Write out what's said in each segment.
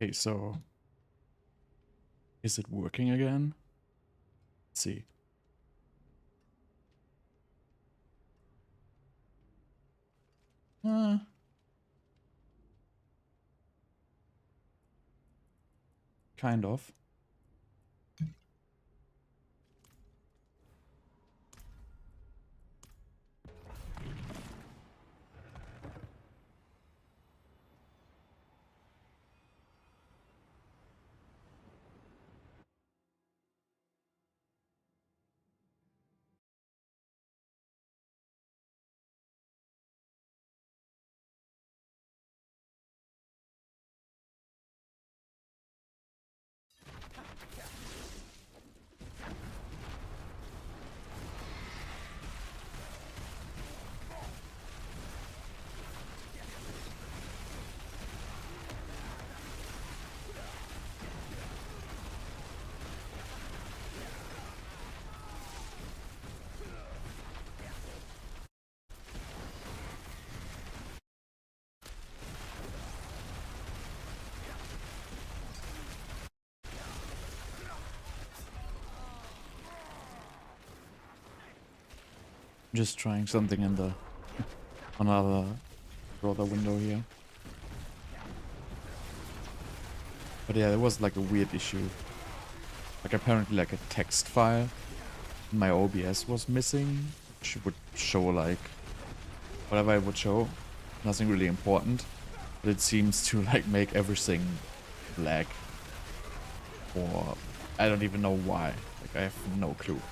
Okay, so is it working again? Let's see. Uh, kind of. Just trying something in the another browser window here. But yeah, there was like a weird issue. Like apparently like a text file in my OBS was missing, which would show like whatever it would show. Nothing really important. But it seems to like make everything lag. Or I don't even know why. Like I have no clue.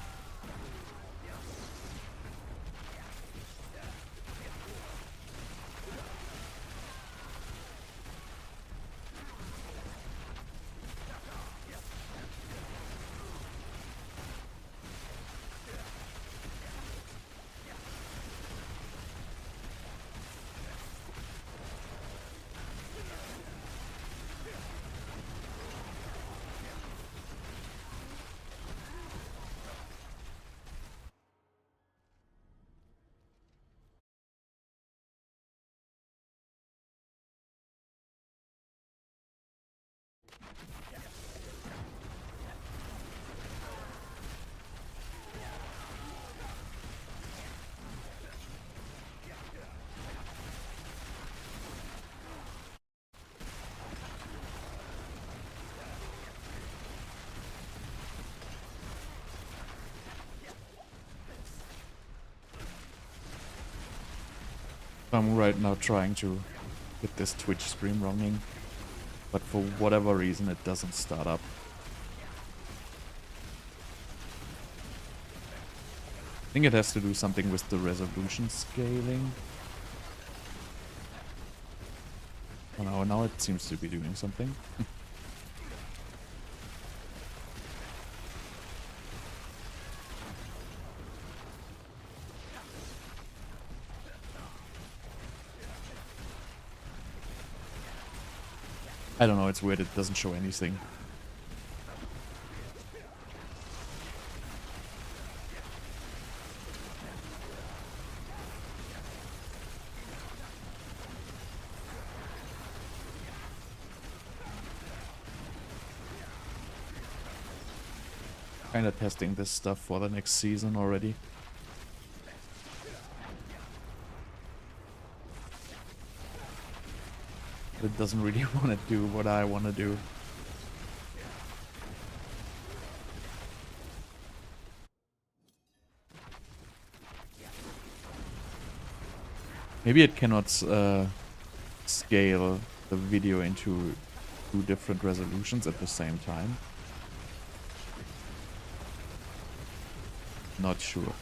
I'm right now trying to get this Twitch stream running, but for whatever reason it doesn't start up. I think it has to do something with the resolution scaling. Oh no, now it seems to be doing something. I don't know, it's weird, it doesn't show anything. Kinda testing this stuff for the next season already. But it doesn't really want to do what I want to do. Maybe it cannot scale the video into two different resolutions at the same time. Not sure.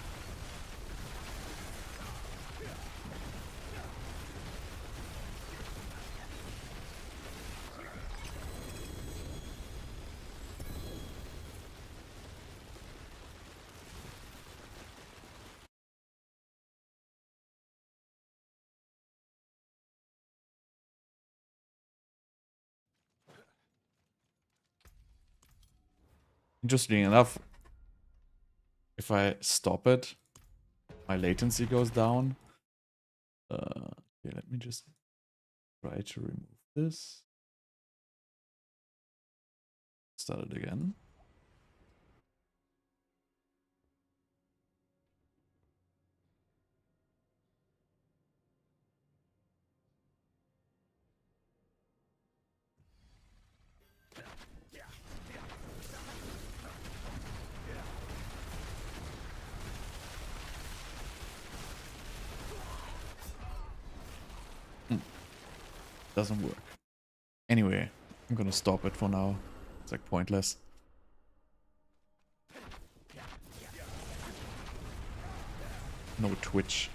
Interesting enough, if I stop it, my latency goes down. Okay, let me just try to remove this. Start it again. Doesn't work. Anyway, I'm gonna stop it for now. It's like pointless. No Twitch.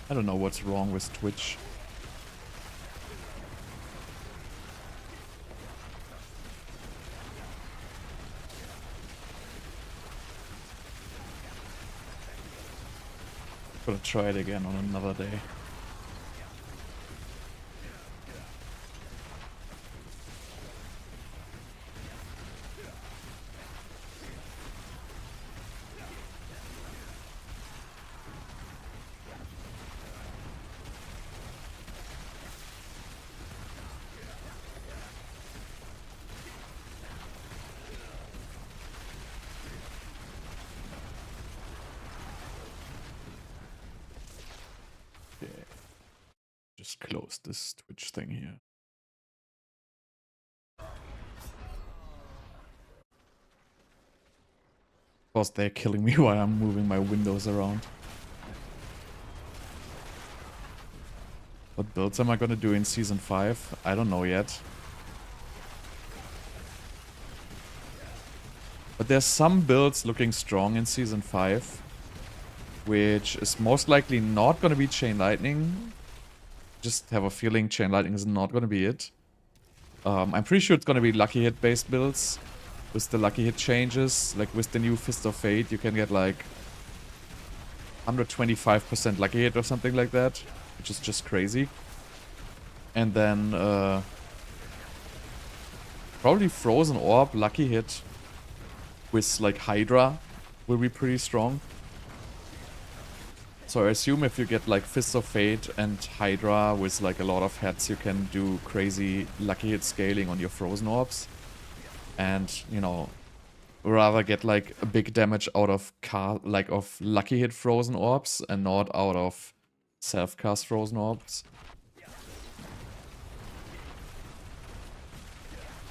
I don't know what's wrong with Twitch. Gotta try it again on another day. Okay. Just close this Twitch thing here. Of course, they're killing me while I'm moving my windows around. What builds am I gonna do in Season 5? I don't know yet. But there's some builds looking strong in Season 5, which is most likely not gonna be Chain Lightning. Just have a feeling Chain Lightning is not gonna be it. I'm pretty sure it's gonna be Lucky Hit based builds. With the Lucky Hit changes, like with the new Fist of Fate, you can get like 125% Lucky Hit or something like that, which is just crazy. And then probably Frozen Orb, Lucky Hit with like Hydra will be pretty strong. So I assume if you get like Fist of Fate and Hydra with like a lot of hats, you can do crazy Lucky Hit scaling on your Frozen Orbs. And, you know, rather get like a big damage out of of Lucky Hit Frozen Orbs and not out of self-cast Frozen Orbs.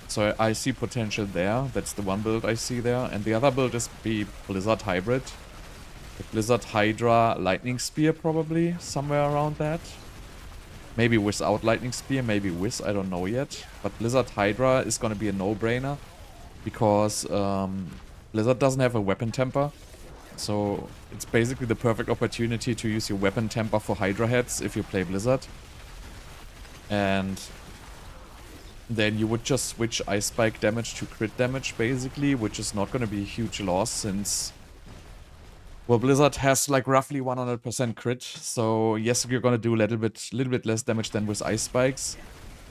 So I see potential there. That's the one build I see there. And the other build is be Blizzard Hybrid. Like Blizzard Hydra Lightning Spear probably, somewhere around that. Maybe without Lightning Spear, maybe with, I don't know yet. But Blizzard Hydra is gonna be a no-brainer. Because Blizzard doesn't have a weapon temper. So it's basically the perfect opportunity to use your weapon temper for Hydra heads if you play Blizzard. And then you would just switch Ice Spike damage to crit damage basically, which is not going to be a huge loss since, well, Blizzard has like roughly 100% crit. So yes, you're going to do a little bit less damage than with Ice Spikes.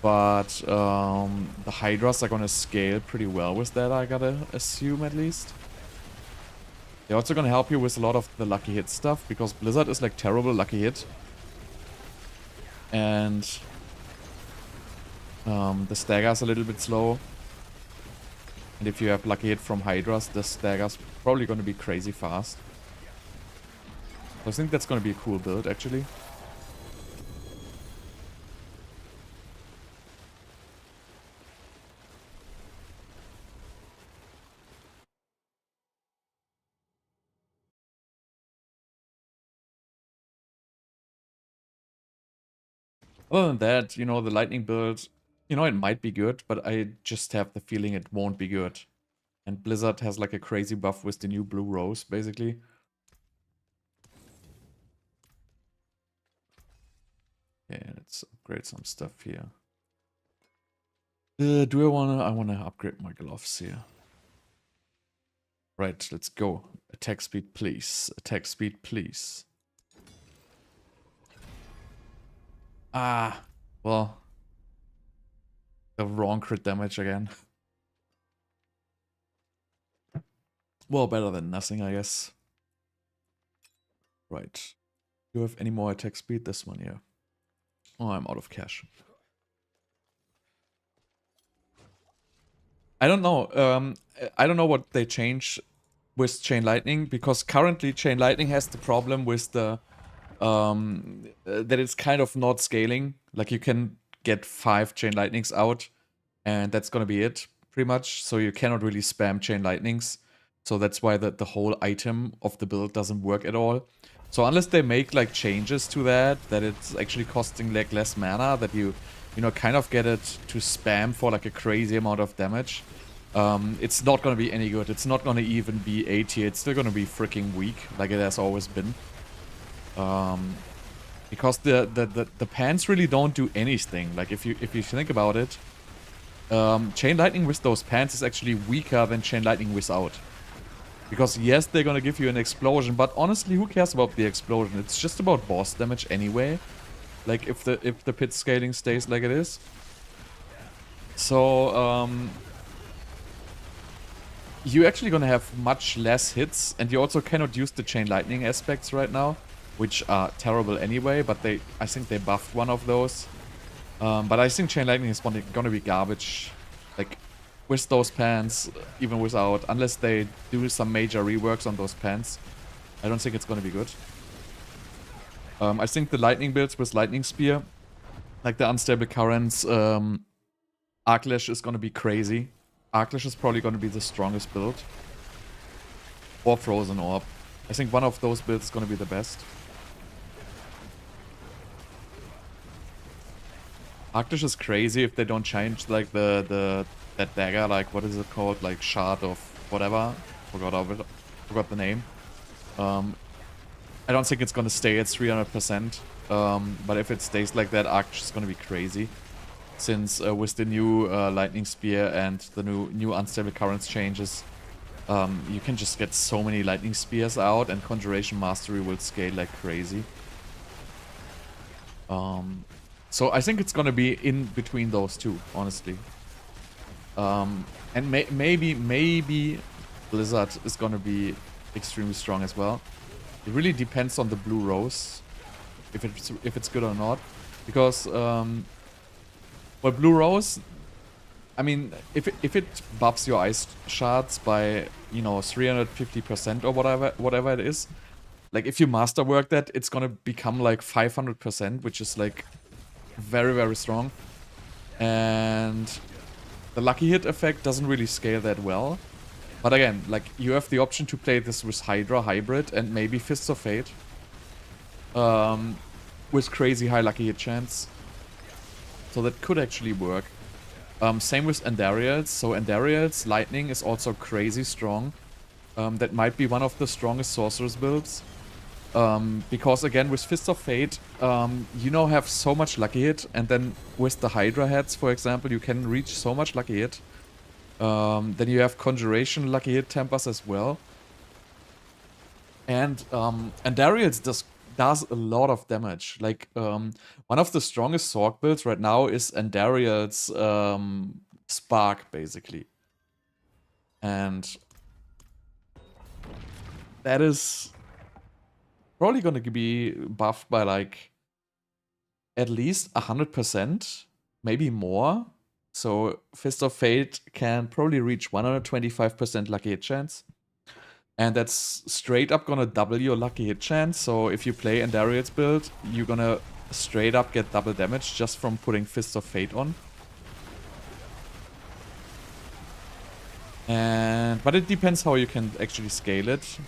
But the Hydras are gonna scale pretty well with that, I gotta assume at least. They're also gonna help you with a lot of the Lucky Hit stuff, because Blizzard is like terrible Lucky Hit. And the stagger's a little bit slow. And if you have Lucky Hit from Hydras, the stagger's probably gonna be crazy fast. So I think that's gonna be a cool build actually. Other than that, you know, the lightning build, you know, it might be good, but I just have the feeling it won't be good. And Blizzard has like a crazy buff with the new blue rose, basically. Yeah, let's upgrade some stuff here. Do I wanna upgrade my gloves here. Right, let's go. Attack speed, please. Attack speed, please. Ah, well, the wrong crit damage again. Well, better than nothing, I guess. Right. Do you have any more attack speed? This one, yeah. Oh, I'm out of cash. I don't know. I don't know what they change with Chain Lightning, because currently Chain Lightning has the problem with the that it's kind of not scaling. Like you can get 5 Chain Lightnings out, and that's gonna be it, pretty much. So you cannot really spam Chain Lightnings. So that's why the whole item of the build doesn't work at all. So unless they make like changes to that it's actually costing like less mana, that you know, kind of get it to spam for like a crazy amount of damage, it's not gonna be any good. It's not gonna even be A tier. It's still gonna be freaking weak, like it has always been. Because the pants really don't do anything. Like if you think about it, Chain Lightning with those pants is actually weaker than Chain Lightning without. Because yes, they're gonna give you an explosion, but honestly, who cares about the explosion? It's just about boss damage anyway. Like if the pit scaling stays like it is. So you're actually gonna have much less hits, and you also cannot use the Chain Lightning aspects right now, which are terrible anyway, but I think they buffed one of those. But I think Chain Lightning is gonna be garbage, like, with those pants, even without, unless they do some major reworks on those pants. I don't think it's gonna be good. I think the Lightning builds with Lightning Spear, like the Unstable Currents, Arclash is gonna be crazy. Arclash is probably gonna be the strongest build. Or Frozen Orb. I think one of those builds is gonna be the best. Arclash is crazy if they don't change like that dagger, like what is it called? Like Shard of whatever. Forgot the name. I don't think it's gonna stay at 300%. But if it stays like that, Arclash is gonna be crazy. Since with the new Lightning Spear and the new Unstable Currents changes, you can just get so many Lightning Spears out, and Conjuration Mastery will scale like crazy. So I think it's gonna be in between those two, honestly. And maybe Blizzard is gonna be extremely strong as well. It really depends on the Blue Rose, if it's good or not, because well, Blue Rose, I mean, if it buffs your ice shards by, you know, 350% or whatever it is, like if you masterwork that, it's gonna become like 500%, which is like very, very strong. And the Lucky Hit effect doesn't really scale that well. But again, like, you have the option to play this with Hydra Hybrid and maybe Fists of Fate. With crazy high Lucky Hit chance. So that could actually work. Same with Andariel's. So Andariel's Lightning is also crazy strong. That might be one of the strongest Sorceress builds. Because again, with Fist of Fate, you now have so much Lucky Hit, and then with the Hydra heads, for example, you can reach so much Lucky Hit. Then you have Conjuration Lucky Hit tempers as well. And Andariel's does a lot of damage. Like, one of the strongest Sorc builds right now is Andariel's Spark, basically. And that is probably gonna be buffed by like at least 100%, maybe more. So Fist of Fate can probably reach 125% lucky hit chance. And that's straight up gonna double your lucky hit chance. So if you play Andariel's build, you're gonna straight up get double damage just from putting Fist of Fate on. But it depends how you can actually scale it.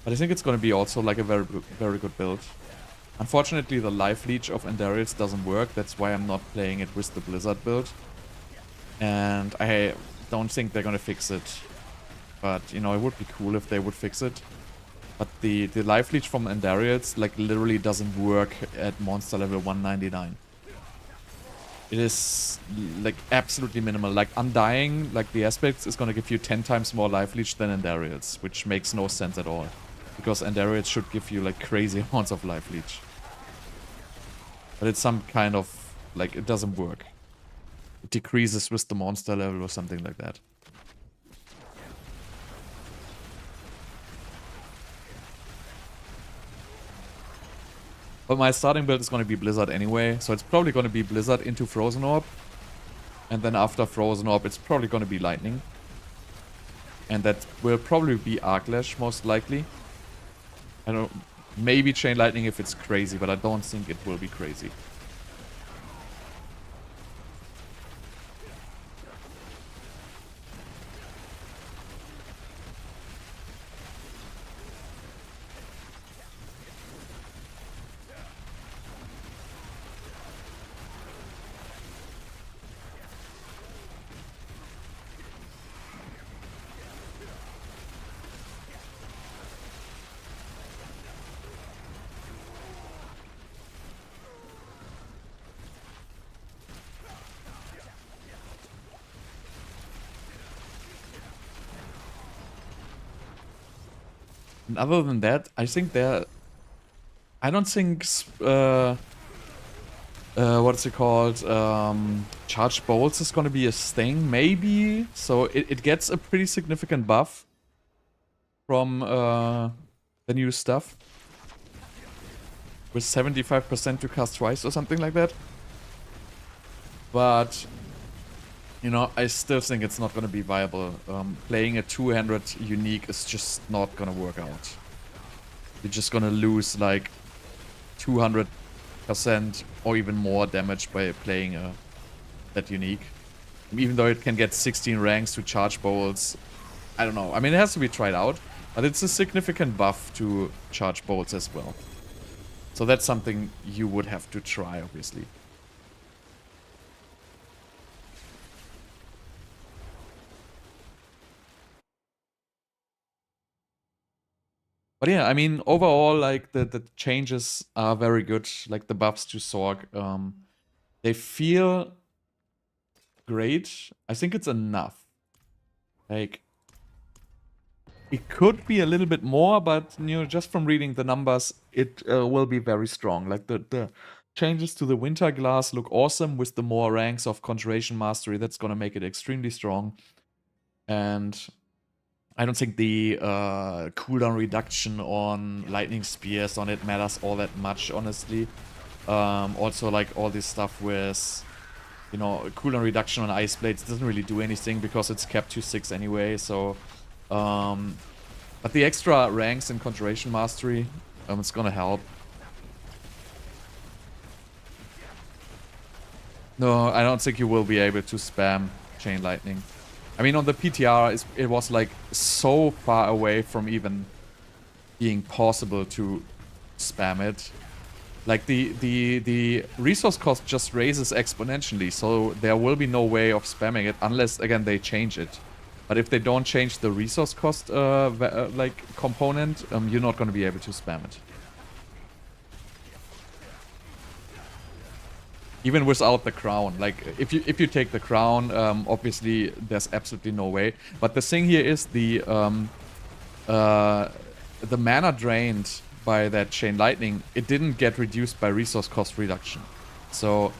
But I think it's gonna be also like a very good build. Unfortunately, the Life Leech of Andariel's doesn't work. That's why I'm not playing it with the Blizzard build. And I don't think they're gonna fix it. But, you know, it would be cool if they would fix it. But the Life Leech from Andariel's, like, literally doesn't work at monster level 199. It is, like, absolutely minimal. Like, Undying, like, the aspects is gonna give you 10 times more Life Leech than Andariel's, which makes no sense at all. Because Andariel's should give you, like, crazy amounts of Life Leech. But it's some kind of, like, it doesn't work. It decreases with the monster level or something like that. But my starting build is going to be Blizzard anyway, so it's probably going to be Blizzard into Frozen Orb. And then after Frozen Orb, it's probably going to be Lightning. And that will probably be Arclash, most likely. I don't... Maybe Chain Lightning if it's crazy, but I don't think it will be crazy. And other than that, I think I don't think what's it called? Charged bolts is gonna be a thing, maybe. So it gets a pretty significant buff from the new stuff. With 75% to cast twice or something like that. But you know, I still think it's not gonna be viable. Playing a 200 unique is just not gonna work out. You're just gonna lose like 200% or even more damage by playing that unique. Even though it can get 16 ranks to charge bolts. I don't know. I mean, it has to be tried out. But it's a significant buff to charge bolts as well. So that's something you would have to try, obviously. But yeah, I mean, overall, like, the changes are very good. Like, the buffs to Sorg. They feel great. I think it's enough. Like, it could be a little bit more, but, you know, just from reading the numbers, it will be very strong. Like, the changes to the Winter Glass look awesome with the more ranks of Conjuration Mastery. That's gonna make it extremely strong. And I don't think the cooldown reduction on Lightning Spears on it matters all that much, honestly. Also, like, all this stuff with, you know, cooldown reduction on Ice Blades doesn't really do anything because it's capped to 6 anyway, so... but the extra ranks in Conjuration Mastery, it's gonna help. No, I don't think you will be able to spam Chain Lightning. I mean, on the PTR, it was like so far away from even being possible to spam it. Like, the resource cost just raises exponentially, so there will be no way of spamming it unless, again, they change it. But if they don't change the resource cost like component, you're not going to be able to spam it. Even without the crown. Like, if you take the crown, obviously there's absolutely no way. But the thing here is the mana drained by that Chain Lightning, it didn't get reduced by resource cost reduction. So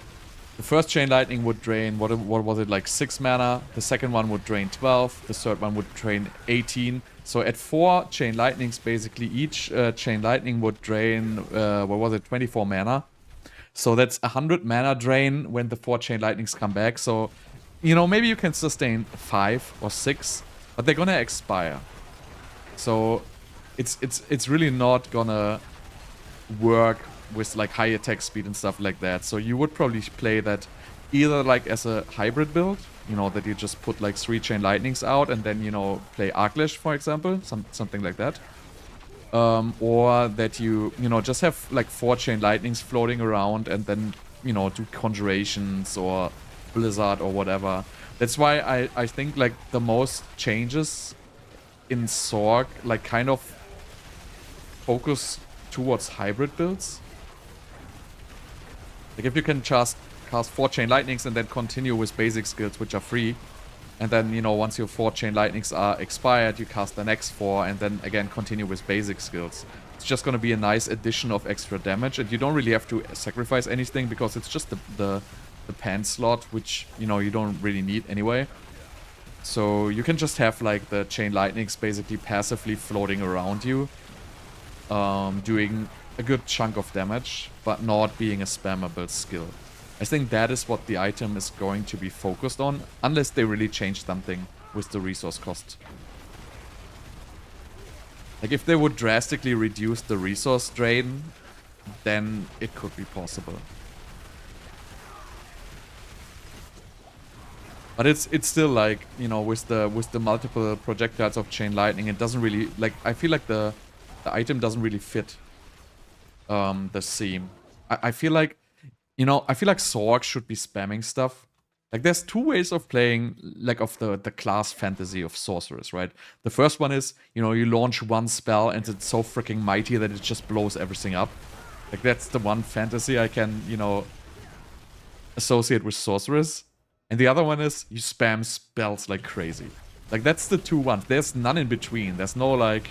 the first Chain Lightning would drain, what was it, like 6 mana. The second one would drain 12. The third one would drain 18. So at 4 Chain Lightnings, basically, each Chain Lightning would drain, what was it, 24 mana. So that's 100 mana drain when the 4 Chain Lightnings come back. So, you know, maybe you can sustain 5 or 6, but they're gonna expire. So it's really not gonna work with like high attack speed and stuff like that. So you would probably play that either like as a hybrid build, you know, that you just put like 3 Chain Lightnings out and then, you know, play Arclash, for example, something like that. Or that you know, just have like 4 Chain Lightnings floating around and then, you know, do Conjurations or Blizzard or whatever. That's why I think like the most changes in Sorg like kind of focus towards hybrid builds. Like, if you can just cast 4 Chain Lightnings and then continue with basic skills, which are free, and then, you know, once your 4 Chain Lightnings are expired, you cast the next 4 and then again continue with basic skills. It's just gonna be a nice addition of extra damage, and you don't really have to sacrifice anything because it's just the pan slot, which, you know, you don't really need anyway. So you can just have like the chain lightnings basically passively floating around you, doing a good chunk of damage, but not being a spammable skill. I think that is what the item is going to be focused on, unless they really change something with the resource cost. Like, if they would drastically reduce the resource drain, then it could be possible. But it's still like, you know, with the multiple projectiles of chain lightning, it doesn't really, like, I feel like the item doesn't really fit the theme. I feel like, you know, I feel like Sorg should be spamming stuff. Like, there's two ways of playing, like, of the class fantasy of Sorceress, right? The first one is, you know, you launch one spell and it's so freaking mighty that it just blows everything up. Like, that's the one fantasy I can, you know, associate with Sorceress. And the other one is you spam spells like crazy. Like, that's the two ones. There's none in between. There's no, like,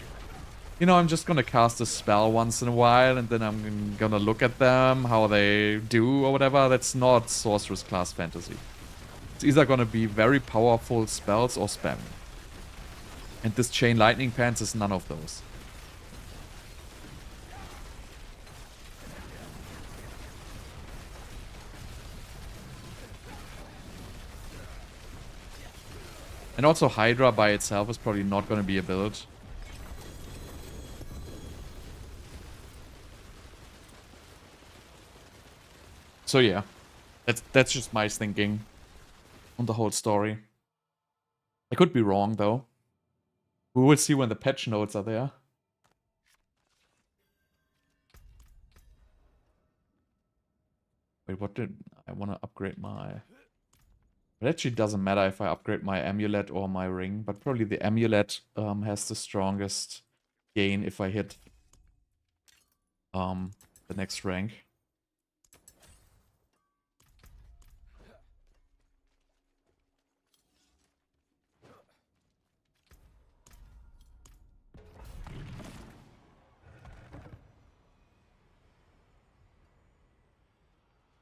you know, I'm just gonna cast a spell once in a while and then I'm gonna look at them, how they do or whatever. That's not Sorceress class fantasy. It's either gonna be very powerful spells or spamming. And this Chain Lightning Pants is none of those. And also Hydra by itself is probably not going to be a build. So yeah, that's just my thinking on the whole story. I could be wrong though. We will see when the patch notes are there. Wait, what did I want to upgrade my... It actually doesn't matter if I upgrade my amulet or my ring, but probably the amulet has the strongest gain if I hit the next rank.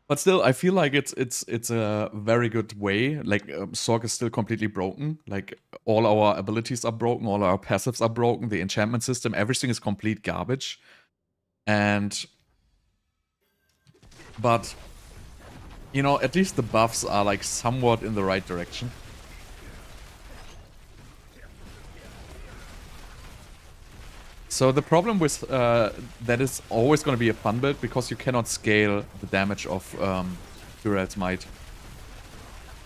But still, I feel like it's a very good way. Like, Sorg is still completely broken. Like, all our abilities are broken, all our passives are broken, the enchantment system, everything is complete garbage. But, you know, at least the buffs are like somewhat in the right direction. So the problem with that is always going to be a fun build because you cannot scale the damage of Dural's Might.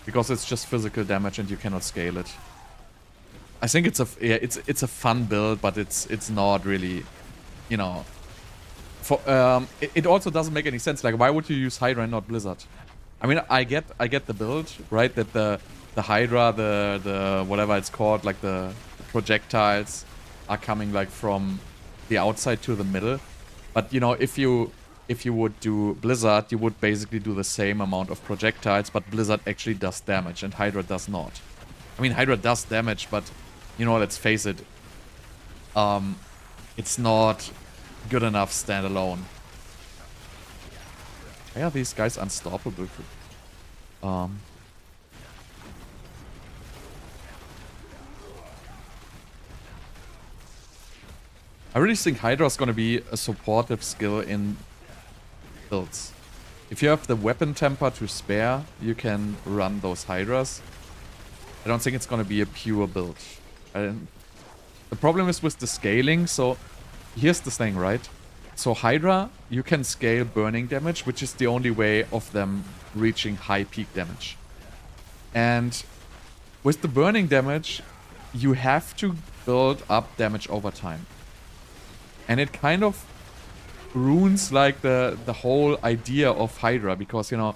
Because it's just physical damage and you cannot scale it. I think it's a fun build, but it's not really, you know. For it also doesn't make any sense. Like, why would you use Hydra and not Blizzard? I mean, I get the build, right? That the Hydra, the whatever it's called, like the projectiles are coming like from the outside to the middle. But, you know, if you would do Blizzard, you would basically do the same amount of projectiles, but Blizzard actually does damage and Hydra does not. I mean, Hydra does damage, but, you know, let's face it, it's not good enough standalone. Why are these guys unstoppable? I really think Hydra is going to be a supportive skill in builds. If you have the weapon temper to spare, you can run those Hydras. I don't think it's going to be a pure build. The problem is with the scaling, so here's the thing, right? So Hydra, you can scale burning damage, which is the only way of them reaching high peak damage. And with the burning damage, you have to build up damage over time. And it kind of ruins like the whole idea of Hydra, because, you know,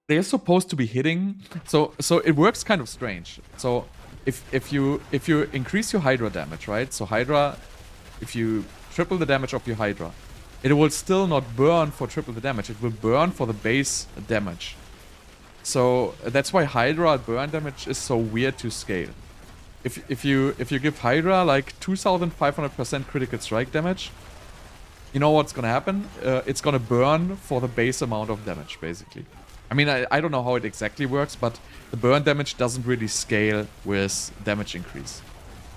they're supposed to be hitting. So it works kind of strange. So if you increase your Hydra damage, right? So Hydra, if you triple the damage of your Hydra, it will still not burn for triple the damage. It will burn for the base damage. So that's why Hydra burn damage is so weird to scale. if you give Hydra like 2,500% critical strike damage, you know what's gonna happen? It's gonna burn for the base amount of damage, basically. I mean, I don't know how it exactly works, but the burn damage doesn't really scale with damage increase.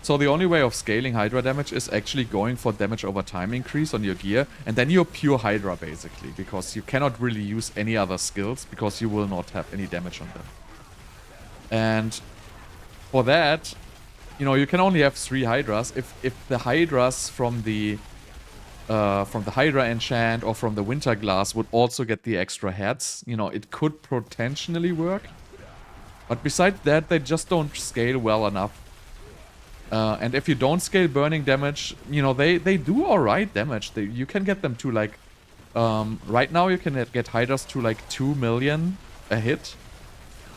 So the only way of scaling Hydra damage is actually going for damage over time increase on your gear, and then you're pure Hydra, basically, because you cannot really use any other skills, because you will not have any damage on them. And for that, you know, you can only have 3 Hydras. If the Hydras from the Hydra enchant or from the Winter Glass would also get the extra heads, you know, it could potentially work. But besides that, they just don't scale well enough. And if you don't scale burning damage, you know, they do alright damage. You can get them to like... right now you can get Hydras to like 2 million a hit.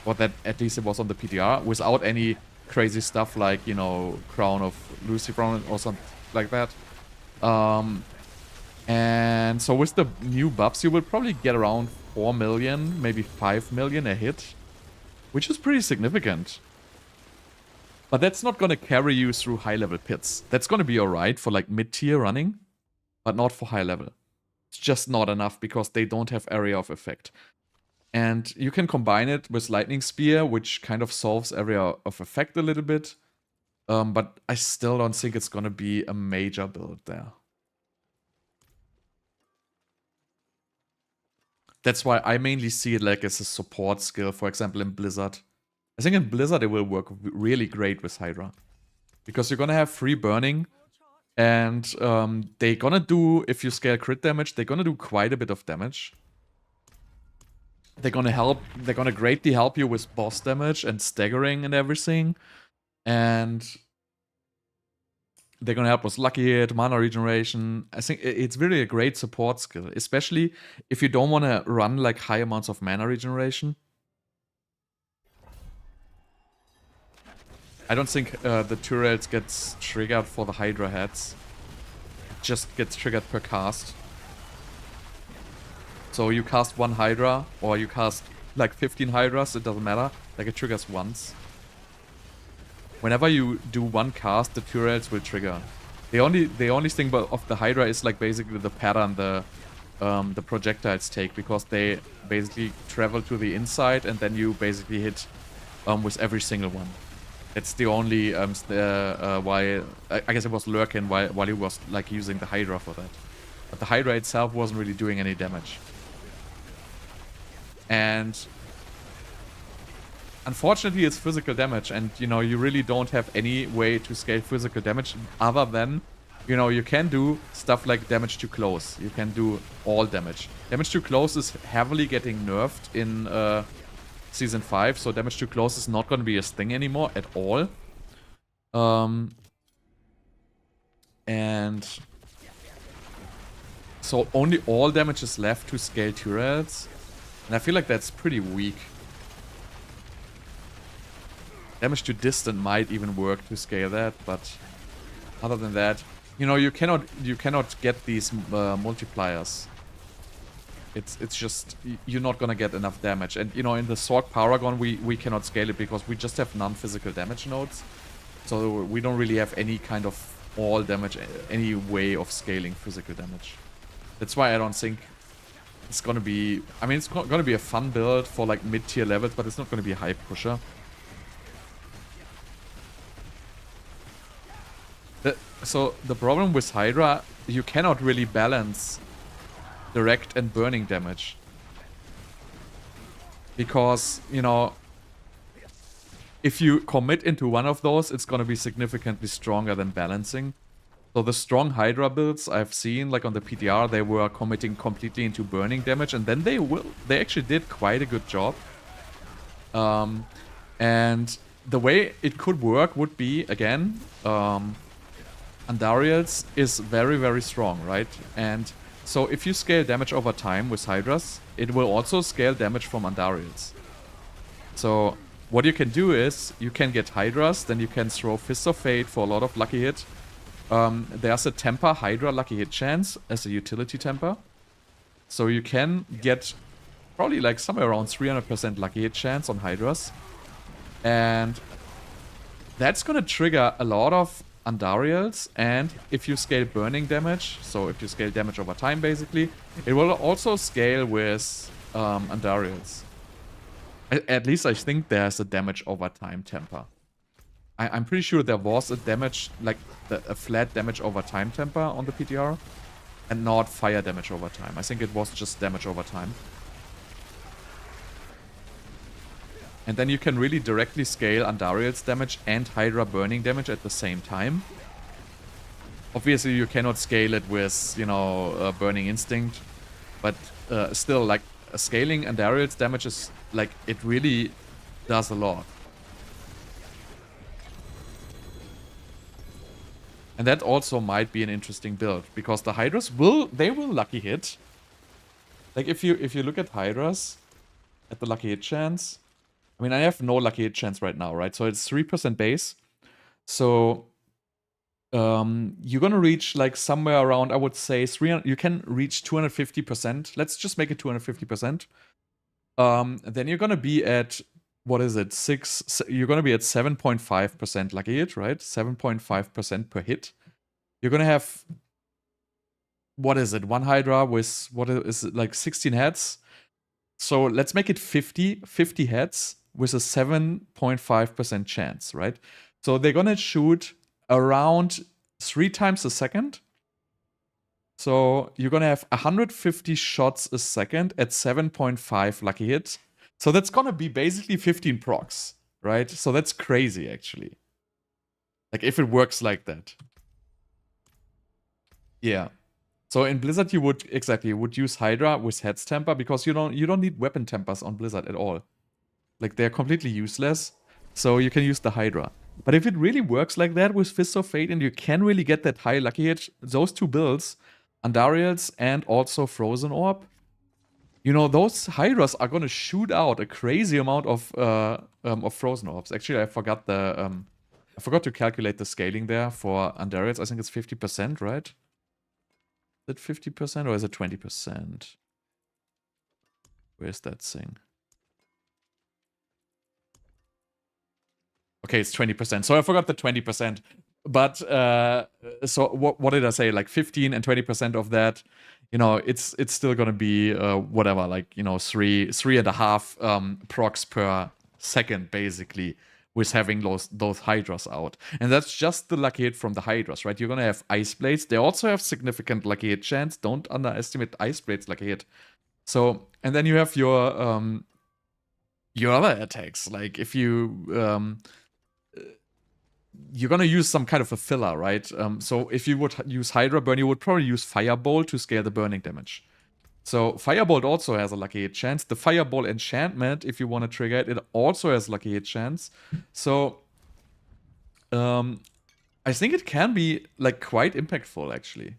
Or that at least it was on the PTR, without any crazy stuff like, you know, Crown of Lucifer or something like that. And so with the new buffs, you will probably get around 4 million, maybe 5 million a hit, which is pretty significant. But that's not going to carry you through high-level pits. That's going to be alright for like mid-tier running, but not for high level. It's just not enough because they don't have area of effect. And you can combine it with Lightning Spear, which kind of solves area of effect a little bit. But I still don't think it's going to be a major build there. That's why I mainly see it like as a support skill, for example, in Blizzard. I think in Blizzard it will work really great with Hydra. Because you're gonna have free burning, and they're gonna do, if you scale crit damage, they're gonna do quite a bit of damage. They're gonna greatly help you with boss damage and staggering and everything. And they're gonna help with Lucky Hit, mana regeneration. I think it's really a great support skill, especially if you don't wanna run like high amounts of mana regeneration. I don't think the turrets gets triggered for the Hydra heads. It just gets triggered per cast. So you cast 1 Hydra, or you cast like 15 Hydras, it doesn't matter. Like it triggers once. Whenever you do 1 cast, the turrets will trigger. The only thing of the Hydra is like basically the pattern the projectiles take, because they basically travel to the inside and then you basically hit with every single one. It's the only why I guess it was Lurkin while he was like using the Hydra for that. But the Hydra itself wasn't really doing any damage. And unfortunately it's physical damage, and you know, you really don't have any way to scale physical damage other than, you know, you can do stuff like damage to close. You can do all damage. Damage to close is heavily getting nerfed in Season 5, so damage to close is not going to be a thing anymore at all. And so only all damage is left to scale turrets, and I feel like that's pretty weak. Damage to distant might even work to scale that, but other than that, you know, you cannot get these multipliers. It's just, you're not gonna get enough damage. And you know, in the Sorc Paragon we cannot scale it because we just have non-physical damage nodes. So we don't really have any kind of all damage, any way of scaling physical damage. That's why I don't think it's gonna be, I mean, it's gonna be a fun build for like mid-tier levels, but it's not gonna be a high pusher. So the problem with Hydra, you cannot really balance direct and burning damage, because, you know, if you commit into one of those, it's gonna be significantly stronger than balancing. So the strong Hydra builds I've seen, like on the PTR, they were committing completely into burning damage, and then they actually did quite a good job. And the way it could work would be, again, Andariel's is very, very strong, right? And so if you scale damage over time with Hydras, it will also scale damage from Andariel's. So what you can do is, you can get Hydras, then you can throw Fist of Fate for a lot of Lucky Hit. There's a temper Hydra Lucky Hit chance as a utility temper. So you can get probably like somewhere around 300% Lucky Hit chance on Hydras. And that's gonna trigger a lot of Andariels, and if you scale burning damage, so if you scale damage over time basically, it will also scale with Andariels. At least I think there's a damage over time temper. I'm pretty sure there was a damage, like a flat damage over time temper on the PTR, and not fire damage over time. I think it was just damage over time. And then you can really directly scale Andariel's damage and Hydra burning damage at the same time. Obviously, you cannot scale it with, you know, Burning Instinct. But still, like, scaling Andariel's damage is, like, it really does a lot. And that also might be an interesting build, because the Hydras will lucky hit. Like, if you look at Hydras, at the lucky hit chance, I mean, I have no lucky hit chance right now, right? So it's 3% base. So you're gonna reach like somewhere around, I would say, 300. You can reach 250%. Let's just make it 250%. Then you're gonna be at, what is it? You're gonna be at 7.5% lucky hit, right? 7.5% per hit. You're gonna have, what is it? One Hydra with, what is it, like 16 heads? So let's make it 50 heads with a 7.5% chance, right? So they're gonna shoot around 3 times a second. So you're gonna have 150 shots a second at 7.5 lucky hits. So that's gonna be basically 15 procs, right? So that's crazy, actually. Like, if it works like that. Yeah. So in Blizzard, you would use Hydra with heads temper, because you don't need weapon tempers on Blizzard at all. Like, they're completely useless. So you can use the Hydra. But if it really works like that with Fists of Fate, and you can really get that high lucky hit, those two builds, Andariel's and also Frozen Orb, you know, those Hydras are gonna shoot out a crazy amount of Frozen Orbs. Actually, I forgot to calculate the scaling there for Andariel's. I think it's 50%, right? Is it 50% or is it 20%? Where's that thing? Okay, it's 20%. So I forgot the 20%. But so what did I say? Like 15 and 20% of that, you know, it's still gonna be whatever, like, you know, 3.5 procs per second basically, with having those Hydras out. And that's just the lucky hit from the Hydras, right? You're gonna have Ice Blades. They also have significant lucky hit chance. Don't underestimate Ice Blades lucky hit. So, and then you have your other attacks. Like, if you you're gonna use some kind of a filler, right? So if you would use Hydra Burn, you would probably use Firebolt to scale the burning damage. So Firebolt also has a lucky hit chance. The Fireball enchantment, if you want to trigger it, it also has lucky hit chance. So I think it can be like quite impactful, actually.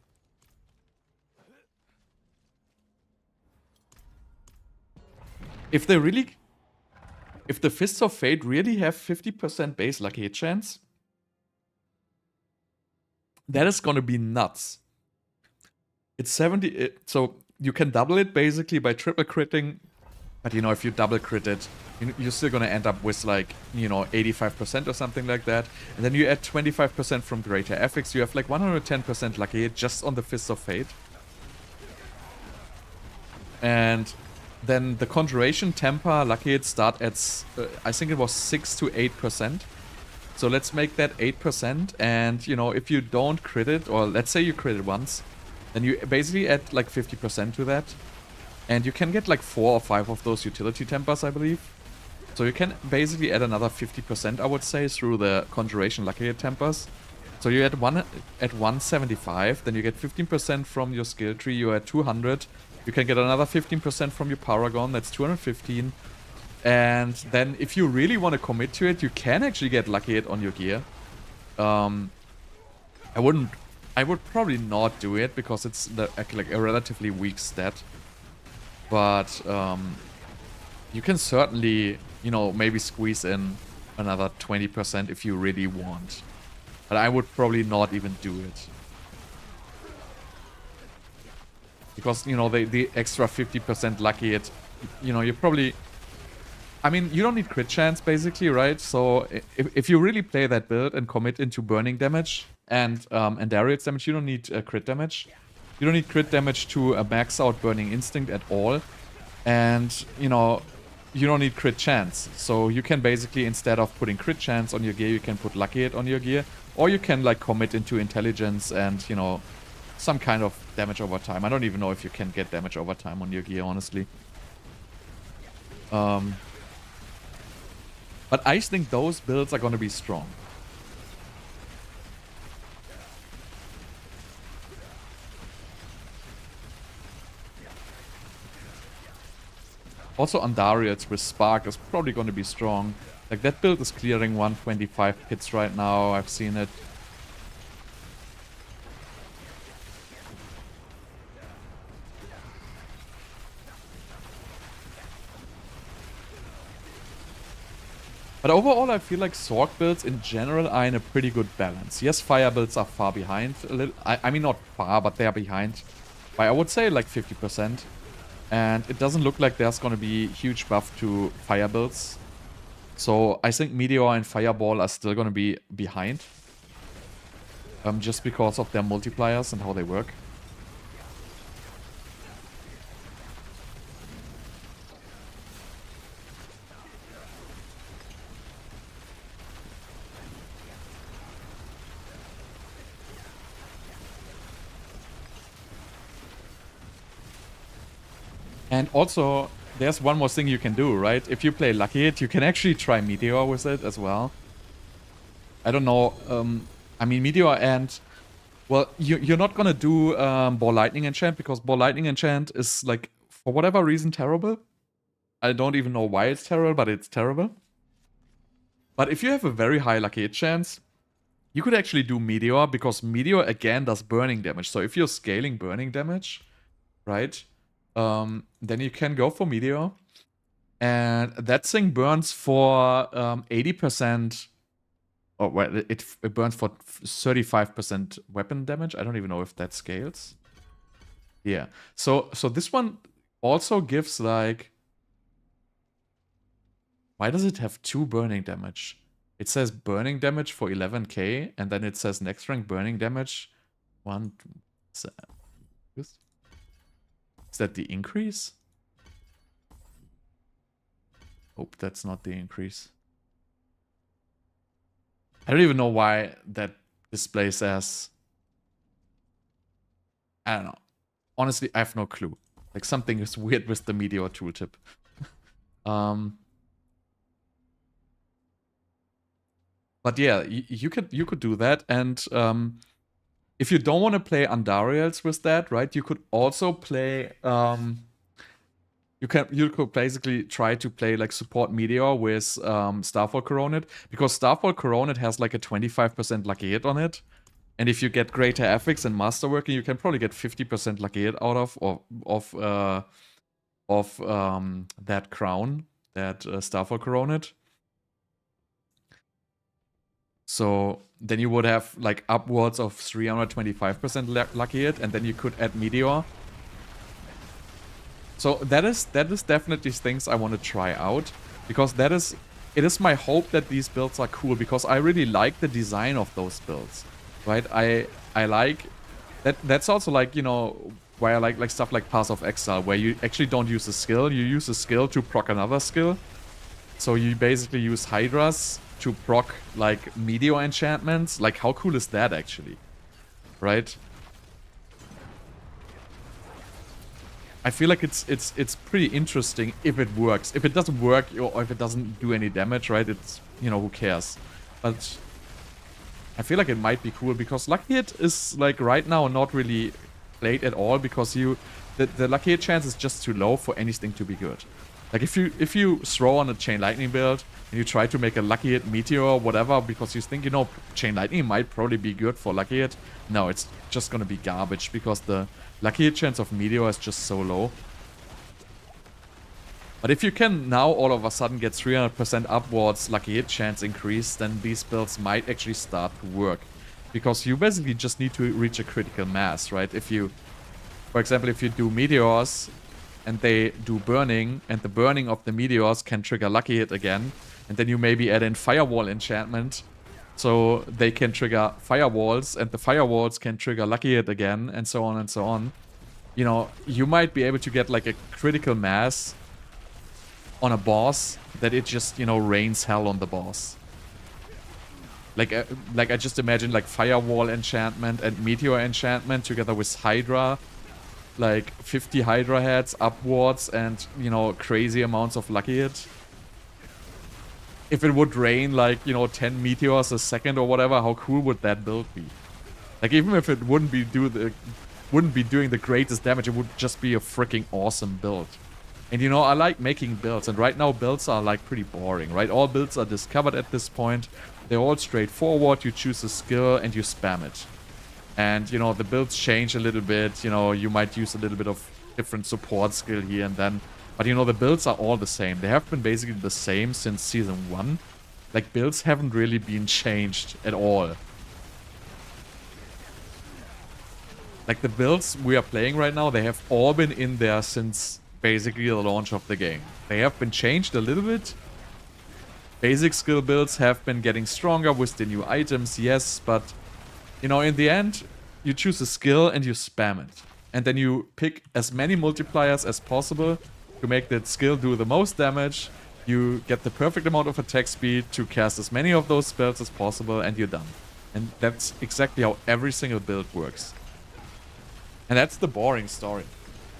If the Fists of Fate really have 50% base lucky hit chance, that is gonna be nuts. It's 70, so you can double it basically by triple critting, but you know, if you double crit it, you're still gonna end up with like, you know, 85% or something like that. And then you add 25% from greater affix, you have like 110% lucky hit just on the Fists of Fate. And then the Conjuration Temper lucky hit start at, I think it was 6 to 8%. So let's make that 8%, and, you know, if you don't crit it, or let's say you crit it once, then you basically add like 50% to that. And you can get like 4 or 5 of those utility tempers, I believe. So you can basically add another 50%, I would say, through the Conjuration Lucky Hit tempers. So you add 175, then you get 15% from your skill tree, you add 200. You can get another 15% from your Paragon, that's 215. And then if you really want to commit to it, you can actually get lucky hit on your gear. I would probably not do it because it's like a relatively weak stat. But you can certainly, you know, maybe squeeze in another 20% if you really want. But I would probably not even do it. Because, you know, the extra 50% lucky hit, you know, you probably... I mean, you don't need crit chance, basically, right? So if you really play that build and commit into burning damage and Andariel's damage, you don't need crit damage. You don't need crit damage to max out Burning Instinct at all. And, you know, you don't need crit chance. So you can basically, instead of putting crit chance on your gear, you can put Lucky Hit on your gear. Or you can, like, commit into Intelligence and, you know, some kind of damage over time. I don't even know if you can get damage over time on your gear, honestly. But I think those builds are going to be strong. Also, Andariel's with Spark is probably going to be strong. Like, that build is clearing 125 pits right now. I've seen it. But overall, I feel like Sorc builds in general are in a pretty good balance. Yes, Fire builds are far behind a little. I mean, not far, but they are behind by, I would say, like 50%. And it doesn't look like there's going to be huge buff to Fire builds. So I think Meteor and Fireball are still going to be behind. Just because of their multipliers and how they work. And also, there's one more thing you can do, right? If you play Lucky Hit, you can actually try Meteor with it as well. I don't know. I mean, Meteor and... Well, you're not gonna do Ball Lightning Enchant, because Ball Lightning Enchant is, like, for whatever reason, terrible. I don't even know why it's terrible, but it's terrible. But if you have a very high Lucky Hit chance, you could actually do Meteor, because Meteor, again, does burning damage. So if you're scaling burning damage, right, then you can go for Meteor. And that thing burns for 80%... Oh, well, it burns for 35% weapon damage. I don't even know if that scales. Yeah. So this one also gives, like... Why does it have 2 burning damage? It says burning damage for 11k, and then it says next rank burning damage 1... Is that the increase? Hope that's not the increase. I don't even know why that displays as... I don't know. Honestly, I have no clue. Like, something is weird with the Meteor tooltip. But yeah, you could do that, and if you don't want to play Andariels with that, right, you could also play... You could basically try to play, like, support Meteor with Starfall Coronet, because Starfall Coronet has like a 25% Lucky Hit on it, and if you get Greater Affix and Masterworking, you can probably get 50% Lucky Hit out of that crown, that Starfall Coronet. So then you would have like upwards of 325% Lucky Hit, and then you could add Meteor. So that is definitely things I want to try out, because it is my hope that these builds are cool, because I really like the design of those builds, right? I like that. That's also, like, you know, why I like stuff like Path of Exile, where you actually don't use a skill, you use a skill to proc another skill. So you basically use Hydras to proc, like, Meteor enchantments. Like, how cool is that, actually? Right? I feel like it's pretty interesting if it works. If it doesn't work, or if it doesn't do any damage, right, it's, you know, who cares? But I feel like it might be cool, because Lucky Hit is, like, right now not really played at all, because the Lucky Hit chance is just too low for anything to be good. Like, if you throw on a Chain Lightning build, and you try to make a Lucky Hit Meteor or whatever, because you think, you know, Chain Lightning might probably be good for Lucky Hit, no, it's just gonna be garbage, because the Lucky Hit chance of Meteor is just so low. But if you can now all of a sudden get 300% upwards Lucky Hit chance increase, then these builds might actually start to work. Because you basically just need to reach a critical mass, right? If you, for example, if you do Meteors, and they do burning, and the burning of the meteors can trigger Lucky Hit again, and then you maybe add in Firewall enchantment, so they can trigger firewalls, and the firewalls can trigger Lucky Hit again, and so on and so on. You know, you might be able to get like a critical mass on a boss that it just, you know, rains hell on the boss. Like I just imagine like Firewall enchantment and Meteor enchantment together with Hydra. Like 50 Hydra heads upwards and, you know, crazy amounts of Lucky Hit. If it would rain like, you know, 10 meteors a second or whatever, how cool would that build be? Like even if it wouldn't be doing the greatest damage, it would just be a freaking awesome build. And you know, I like making builds, and right now builds are like pretty boring, right? All builds are discovered at this point. They're all straightforward. You choose a skill and you spam it. And you know, the builds change a little bit. You know, you might use a little bit of different support skill here and then. But you know, the builds are all the same. They have been basically the same since Season 1. Like, builds haven't really been changed at all. Like, the builds we are playing right now, they have all been in there since basically the launch of the game. They have been changed a little bit. Basic skill builds have been getting stronger with the new items, yes, but you know, in the end, you choose a skill and you spam it. And then you pick as many multipliers as possible to make that skill do the most damage. You get the perfect amount of attack speed to cast as many of those spells as possible, and you're done. And that's exactly how every single build works. And that's the boring story.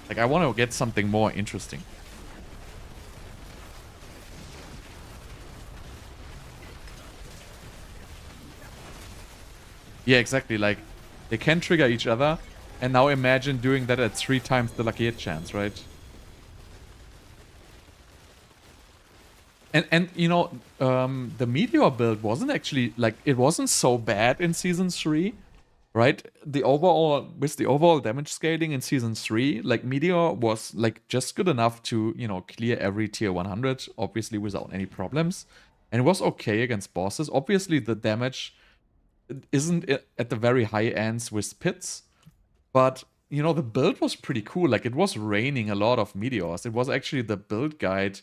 Like, I want to get something more interesting. Yeah, exactly. Like, they can trigger each other. And now imagine doing that at 3 times the Lucky Hit chance, right? And you know, the Meteor build wasn't actually, like, it wasn't so bad in Season 3. Right? With the overall damage scaling in Season 3, like, Meteor was, like, just good enough to, you know, clear every tier 100, obviously without any problems. And it was okay against bosses. Obviously, the damage isn't at the very high ends with pits. But, you know, the build was pretty cool. Like, it was raining a lot of meteors. It was actually the build guide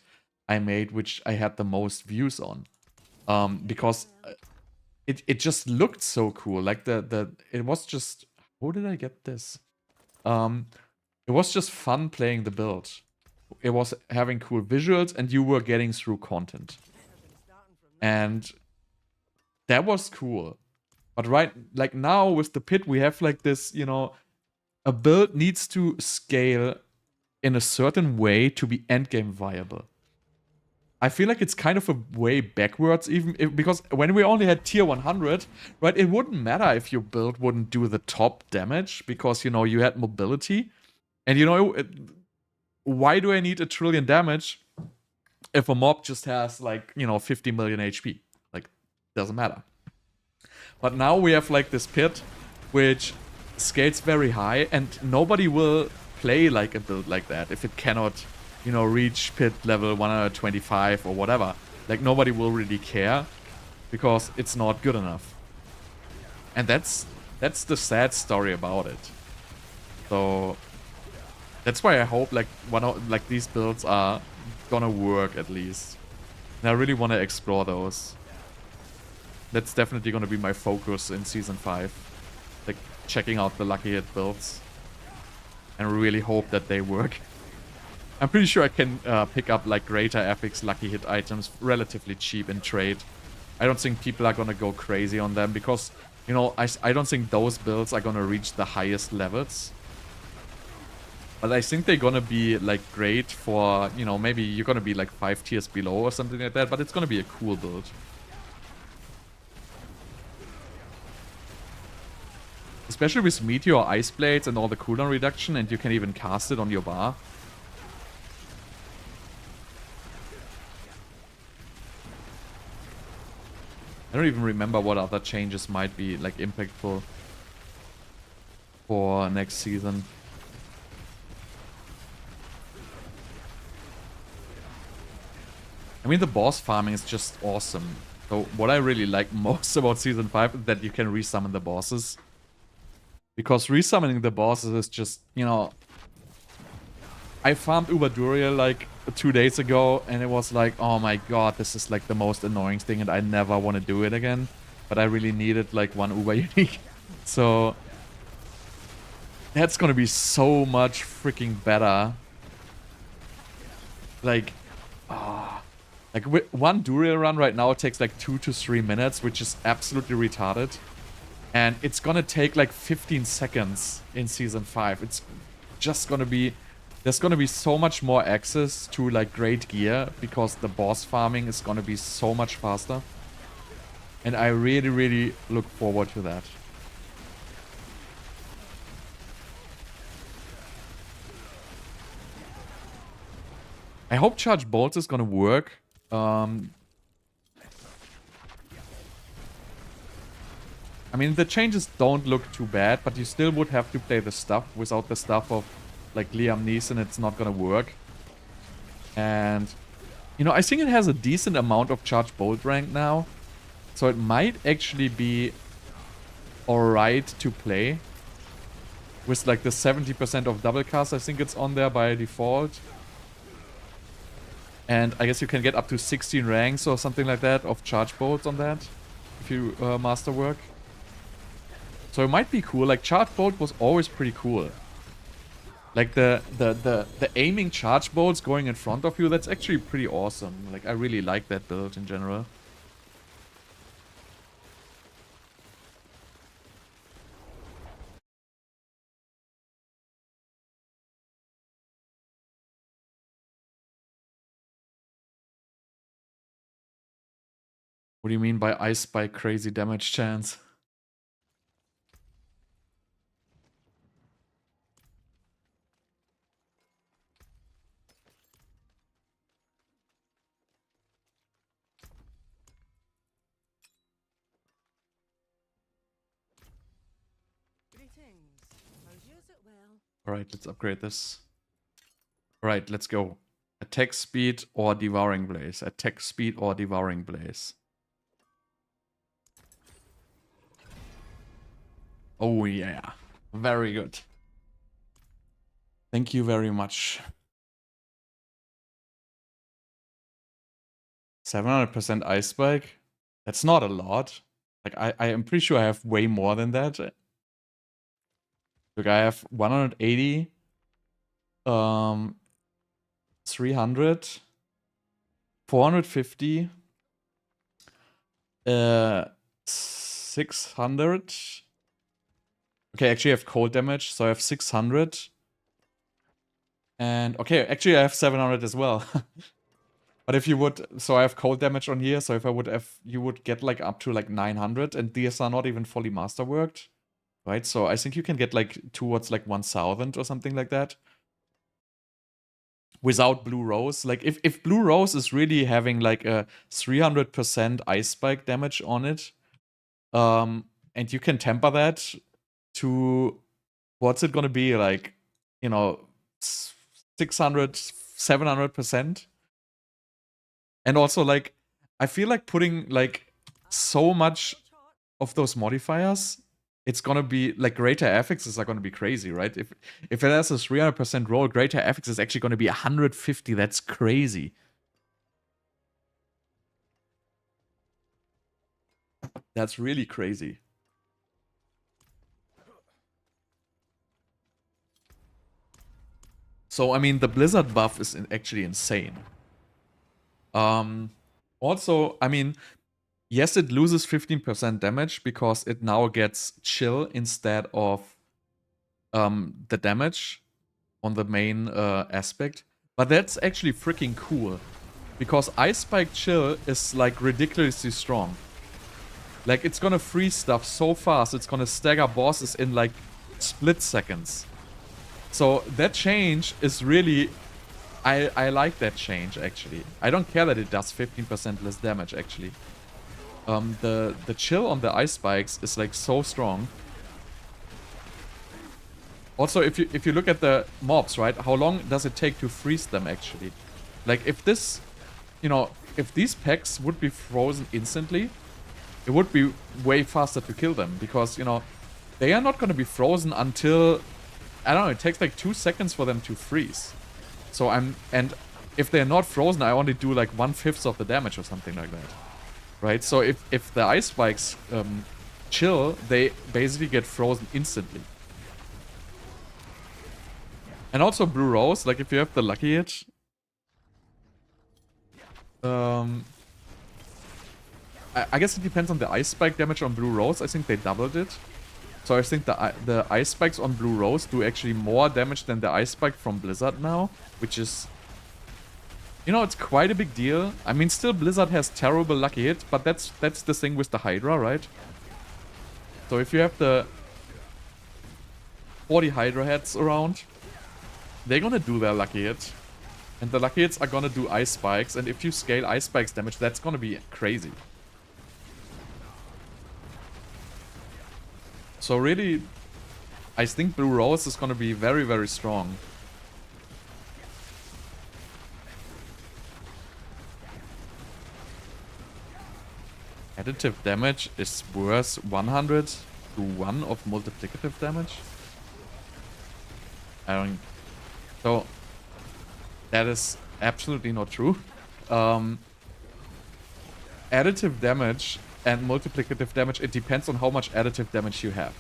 I made, which I had the most views on. Because it just looked so cool. Like it was just, how did I get this? It was just fun playing the build. It was having cool visuals and you were getting through content. And that was cool. But right, like now with the pit, we have like this, you know, a build needs to scale in a certain way to be endgame viable. I feel like it's kind of a way backwards, even because when we only had tier 100, right, it wouldn't matter if your build wouldn't do the top damage because, you know, you had mobility. And, you know, why do I need 1 trillion damage if a mob just has, like, you know, 50 million HP? Like, doesn't matter. But now we have, like, this pit, which scales very high, and nobody will play, like, a build like that if it cannot, you know, reach pit level 125 or whatever. Like, nobody will really care because it's not good enough. And that's the sad story about it. So that's why I hope like these builds are gonna work at least. And I really want to explore those. That's definitely gonna be my focus in Season 5. Like, checking out the Lucky Hit builds. And really hope that they work. I'm pretty sure I can pick up like greater epics Lucky Hit items relatively cheap in trade. I don't think people are gonna go crazy on them because, you know, I don't think those builds are gonna reach the highest levels. But I think they're gonna be like great for, you know, maybe you're gonna be like 5 tiers below or something like that, but it's gonna be a cool build. Especially with Meteor Ice Blades and all the cooldown reduction, and you can even cast it on your bar. I don't even remember what other changes might be, like, impactful for next season. I mean, the boss farming is just awesome. So what I really like most about Season 5 is that you can resummon the bosses. Because resummoning the bosses is just, you know, I farmed Andariel like 2 days ago, and it was like, oh my god, this is like the most annoying thing, and I never want to do it again. But I really needed like 1 Uber unique. So that's gonna be so much freaking better. Like, like 1 Duriel run right now takes like 2 to 3 minutes, which is absolutely retarded. And it's gonna take like 15 seconds in Season 5. It's just gonna be... There's gonna be so much more access to like great gear, because the boss farming is gonna be so much faster. And I really, really look forward to that. I hope Charge Bolts is gonna work. I mean, the changes don't look too bad, but you still would have to play the stuff. Without the stuff of like Liam Neeson, it's not gonna work. And, you know, I think it has a decent amount of Charge Bolt rank now. So it might actually be alright to play. With like the 70% of double cast, I think it's on there by default. And I guess you can get up to 16 ranks or something like that of Charge Bolts on that. If you masterwork. So it might be cool. Like, Charge Bolt was always pretty cool. Like, the aiming Charge Bolts going in front of you, that's actually pretty awesome. Like, I really like that build in general. What do you mean by Ice Spike crazy damage chance? Alright, let's upgrade this. Alright, let's go. Attack speed or Devouring Blaze. Attack speed or Devouring Blaze. Oh yeah. Very good. Thank you very much. 700% Ice Spike? That's not a lot. Like, I am pretty sure I have way more than that. Look, I have 180. 300. 450. 600. Okay, actually I have cold damage, so I have 600. And, okay, actually I have 700 as well. But if you would, so I have cold damage on here, so if I would have, you would get like up to like 900, and these are not even fully masterworked, right? So I think you can get like towards like 1000 or something like that. Without Blue Rose. Like, if Blue Rose is really having like a 300% Ice Spike damage on it, and you can temper that to, what's it gonna be, like, you know, 600, 700%? And also, like, I feel like putting, like, so much of those modifiers, it's gonna be, like, greater affixes are gonna be crazy, right? If it has a 300% roll, greater affix is actually gonna be 150. That's crazy. That's really crazy. So, I mean, the Blizzard buff is actually insane. Also, I mean, yes, it loses 15% damage because it now gets chill instead of the damage on the main aspect. But that's actually freaking cool. Because Ice Spike Chill is like ridiculously strong. Like, it's gonna freeze stuff so fast, it's gonna stagger bosses in like split seconds. So that change is really... I like that change, actually. I don't care that it does 15% less damage, actually. The chill on the Ice Spikes is like so strong. Also, if you look at the mobs, right? How long does it take to freeze them, actually? Like, if this... You know, if these packs would be frozen instantly, it would be way faster to kill them. Because, you know, they are not going to be frozen until... I don't know, it takes like 2 seconds for them to freeze. So and if they're not frozen, I only do like 1/5 of the damage or something like that. Right? So if the ice spikes chill, they basically get frozen instantly. And also Blue Rose, like if you have the Lucky Hit, I guess it depends on the ice spike damage on Blue Rose. I think they doubled it. So I think the ice spikes on Blue Rose do actually more damage than the ice spike from Blizzard now, which is, you know, it's quite a big deal. I mean, still Blizzard has terrible Lucky Hit, but that's the thing with the Hydra, right? So if you have the 40 Hydra heads around, they're gonna do their Lucky Hit. And the Lucky Hits are gonna do ice spikes, and if you scale ice spikes damage, that's gonna be crazy. So really, I think Blue Rose is gonna be very, very strong. Additive damage is worth 100 to 1 of multiplicative damage. I don't... So, that is absolutely not true. Additive damage and multiplicative damage, it depends on how much additive damage you have.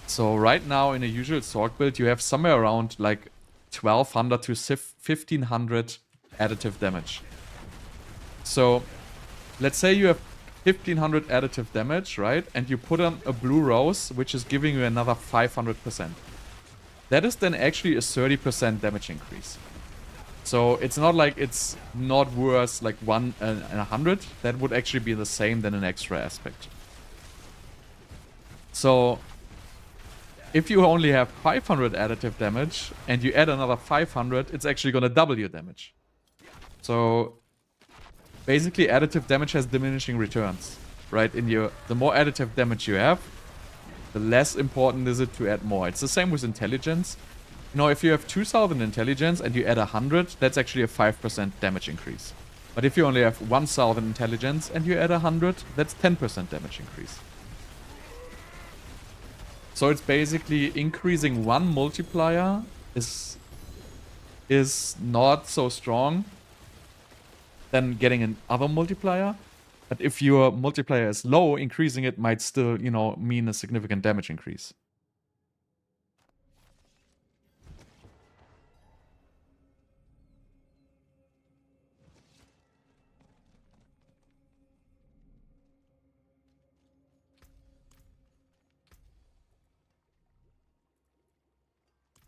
So right now in a usual Sorc build, you have somewhere around like 1200 to 1500 additive damage. So let's say you have 1500 additive damage, right? And you put on a Blue Rose, which is giving you another 500%. That is then actually a 30% damage increase. So it's not like it's not worth like 1 and 100. That would actually be the same than an extra aspect. So if you only have 500 additive damage and you add another 500, it's actually going to double your damage. So basically additive damage has diminishing returns, right? The more additive damage you have, the less important is it to add more. It's the same with intelligence. You know, if you have 2000 intelligence and you add 100, that's actually a 5% damage increase. But if you only have 1000 intelligence and you add 100, that's 10% damage increase. So it's basically increasing one multiplier is not so strong than getting another multiplier. But if your multiplier is low, increasing it might still, you know, mean a significant damage increase.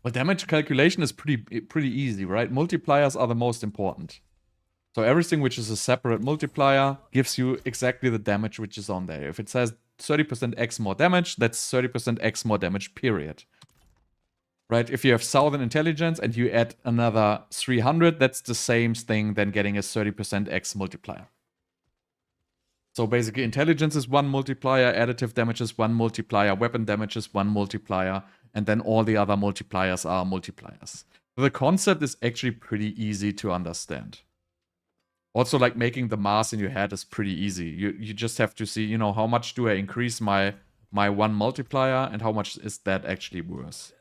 Well, damage calculation is pretty easy, right? Multipliers are the most important. So everything which is a separate multiplier gives you exactly the damage which is on there. If it says 30% X more damage, that's 30% X more damage, period. Right? If you have 1000 intelligence and you add another 300, that's the same thing than getting a 30% X multiplier. So basically intelligence is one multiplier, additive damage is one multiplier, weapon damage is one multiplier, and then all the other multipliers are multipliers. The concept is actually pretty easy to understand. Also, like making the math in your head is pretty easy. You just have to see, you know, how much do I increase my one multiplier and how much is that actually worth.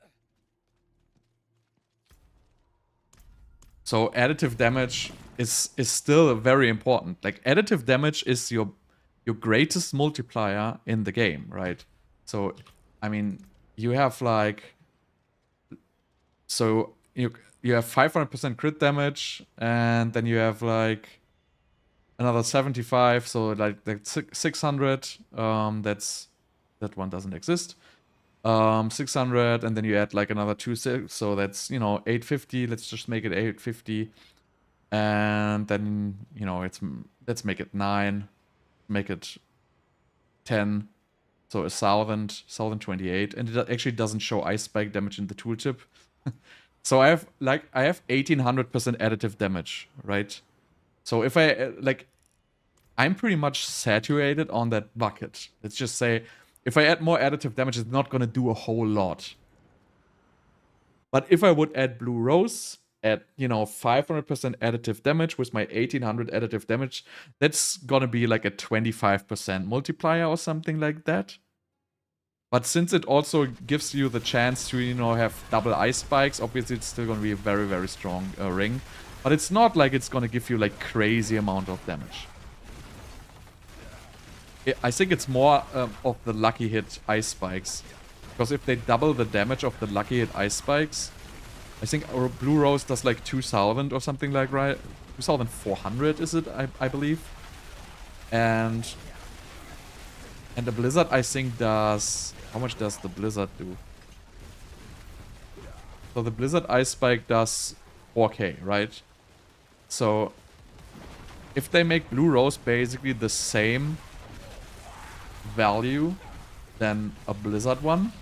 So additive damage is still very important. Like additive damage is your greatest multiplier in the game, right? So, I mean, you have like, so you have 500% crit damage, and then you have like another 75, so like 600. That one doesn't exist. 600, and then you add like another 26, so that's, you know, 850. Let's just make it 850, and then, you know, let's make it 9, make it 10, so 1028, and it actually doesn't show ice spike damage in the tooltip. So I have 1800% additive damage, right? So if I'm pretty much saturated on that bucket. Let's just say, if I add more additive damage, it's not going to do a whole lot. But if I would add Blue Rose at, you know, 500% additive damage with my 1800 additive damage, that's going to be like a 25% multiplier or something like that. But since it also gives you the chance to, you know, have double ice spikes, obviously it's still going to be a very, very strong ring. But it's not like it's going to give you like crazy amount of damage. I think it's more of the Lucky Hit ice spikes. Because if they double the damage of the Lucky Hit ice spikes, I think our Blue Rose does like 2,000 or something like, right? 2,400 is it, I believe. And the Blizzard, I think, does... How much does the Blizzard do? So the Blizzard Ice Spike does 4k, right? So if they make Blue Rose basically the same value than a Blizzard one,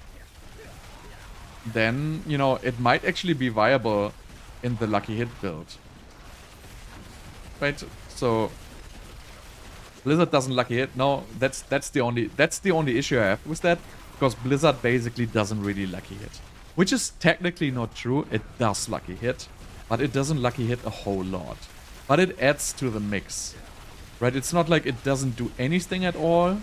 then, you know, it might actually be viable in the Lucky Hit build. Right? So Blizzard doesn't Lucky Hit. No, that's the only issue I have with that. Because Blizzard basically doesn't really Lucky Hit. Which is technically not true. It does Lucky Hit. But it doesn't Lucky Hit a whole lot. But it adds to the mix. Right? It's not like it doesn't do anything at all.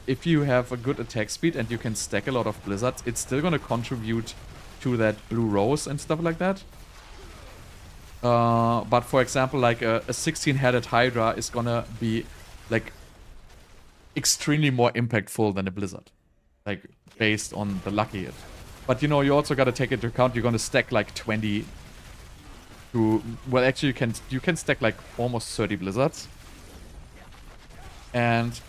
If you have a good attack speed and you can stack a lot of Blizzards, it's still going to contribute to that Blue Rose and stuff like that. But for example, like a 16-headed Hydra is going to be like extremely more impactful than a Blizzard. Like, based on the Lucky Hit. But, you know, you also gotta take into account you're gonna stack, like, 20 to... Well, actually, you can stack, like, almost 30 Blizzards. And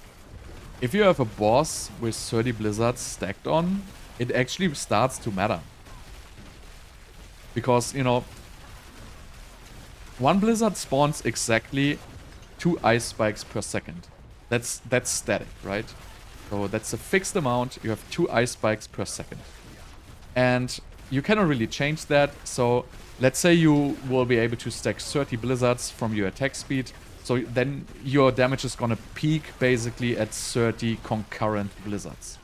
if you have a boss with 30 Blizzards stacked on, it actually starts to matter. Because, you know, one Blizzard spawns exactly 2 ice spikes per second. That's static, right? So that's a fixed amount. You have 2 ice spikes per second. And you cannot really change that. So let's say you will be able to stack 30 Blizzards from your attack speed. So then your damage is going to peak basically at 30 concurrent Blizzards.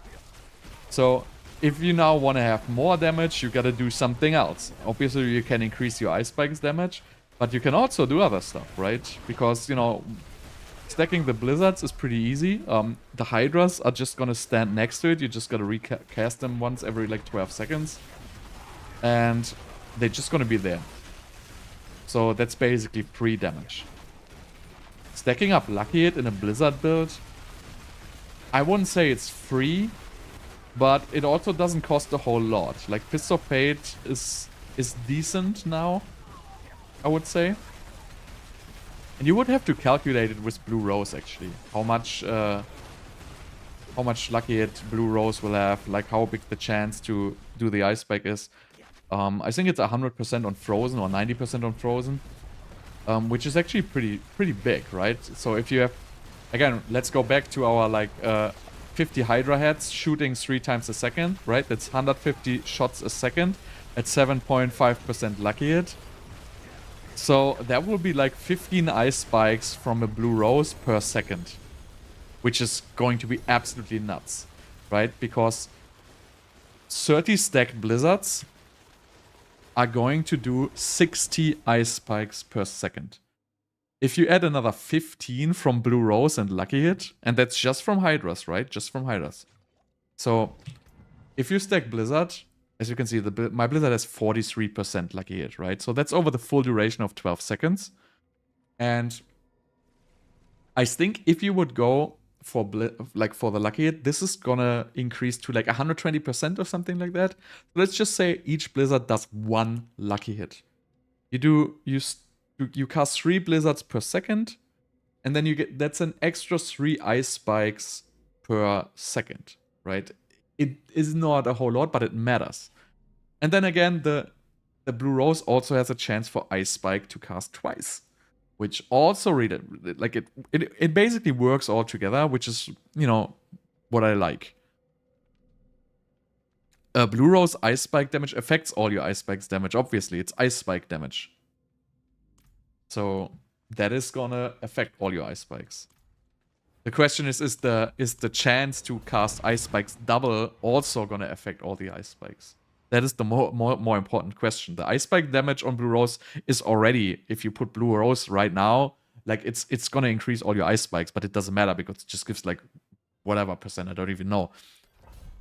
So if you now want to have more damage, you got to do something else. Obviously you can increase your ice spikes damage. But you can also do other stuff, right? Because, you know... Stacking the Blizzards is pretty easy. The Hydras are just gonna stand next to it. You just gotta recast them once every like 12 seconds. And they're just gonna be there. So that's basically free damage. Stacking up Lucky Hit in a Blizzard build, I wouldn't say it's free, but it also doesn't cost a whole lot. Like Fist of Fate is decent now, I would say. And you would have to calculate it with Blue Rose, actually. How much Lucky Hit Blue Rose will have, like how big the chance to do the Ice Spike is. I think it's 100% on Frozen or 90% on Frozen. Which is actually pretty big, right? So if you have... Again, let's go back to our, like, 50 Hydra heads shooting 3 times a second, right? That's 150 shots a second at 7.5% Lucky Hit. So that will be like 15 ice spikes from a Blue Rose per second. Which is going to be absolutely nuts, right? Because 30 stacked Blizzards are going to do 60 ice spikes per second. If you add another 15 from Blue Rose and Lucky Hit, and that's just from Hydras, right? Just from Hydras. So if you stack Blizzard... As you can see, my Blizzard has 43% Lucky Hit, right? So that's over the full duration of 12 seconds. And I think if you would go for the Lucky Hit, this is gonna increase to like 120% or something like that. So let's just say each Blizzard does 1 Lucky Hit. You cast 3 Blizzards per second, and then you get... That's an extra 3 ice spikes per second, right? It is not a whole lot, but it matters. And then again, the Blue Rose also has a chance for Ice Spike to cast twice. Which also really... Like, it basically works all together, which is, you know, what I like. Blue Rose Ice Spike damage affects all your Ice Spikes damage, obviously. It's Ice Spike damage. So that is gonna affect all your Ice Spikes. The question is the chance to cast Ice Spikes double also gonna affect all the Ice Spikes? That is the more important question. The Ice Spike damage on Blue Rose is already, if you put Blue Rose right now, like it's gonna increase all your Ice Spikes, but it doesn't matter because it just gives like whatever percent, I don't even know.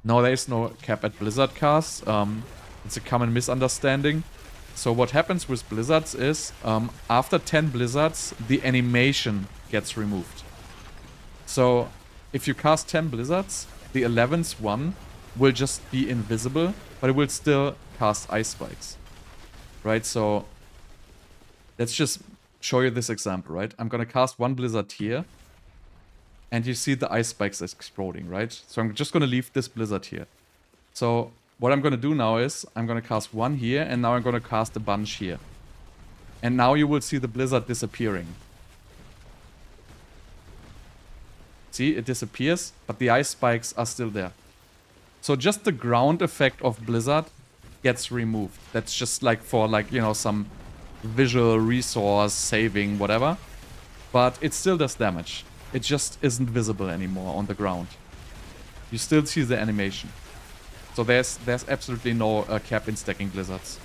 No, there is no cap at Blizzard casts. It's a common misunderstanding. So what happens with Blizzards is, after 10 Blizzards, the animation gets removed. So if you cast 10 Blizzards, the 11th one will just be invisible, but it will still cast Ice Spikes. Right, so let's just show you this example, right? I'm gonna cast one Blizzard here, and you see the Ice Spikes exploding, right? So I'm just gonna leave this Blizzard here. So what I'm gonna do now is, I'm gonna cast one here, and now I'm gonna cast a bunch here. And now you will see the Blizzard disappearing. See, it disappears, but the Ice Spikes are still there. So just the ground effect of Blizzard gets removed. That's just like for like, you know, some visual resource saving, whatever. But it still does damage. It just isn't visible anymore on the ground. You still see the animation. So there's absolutely no cap in stacking Blizzards.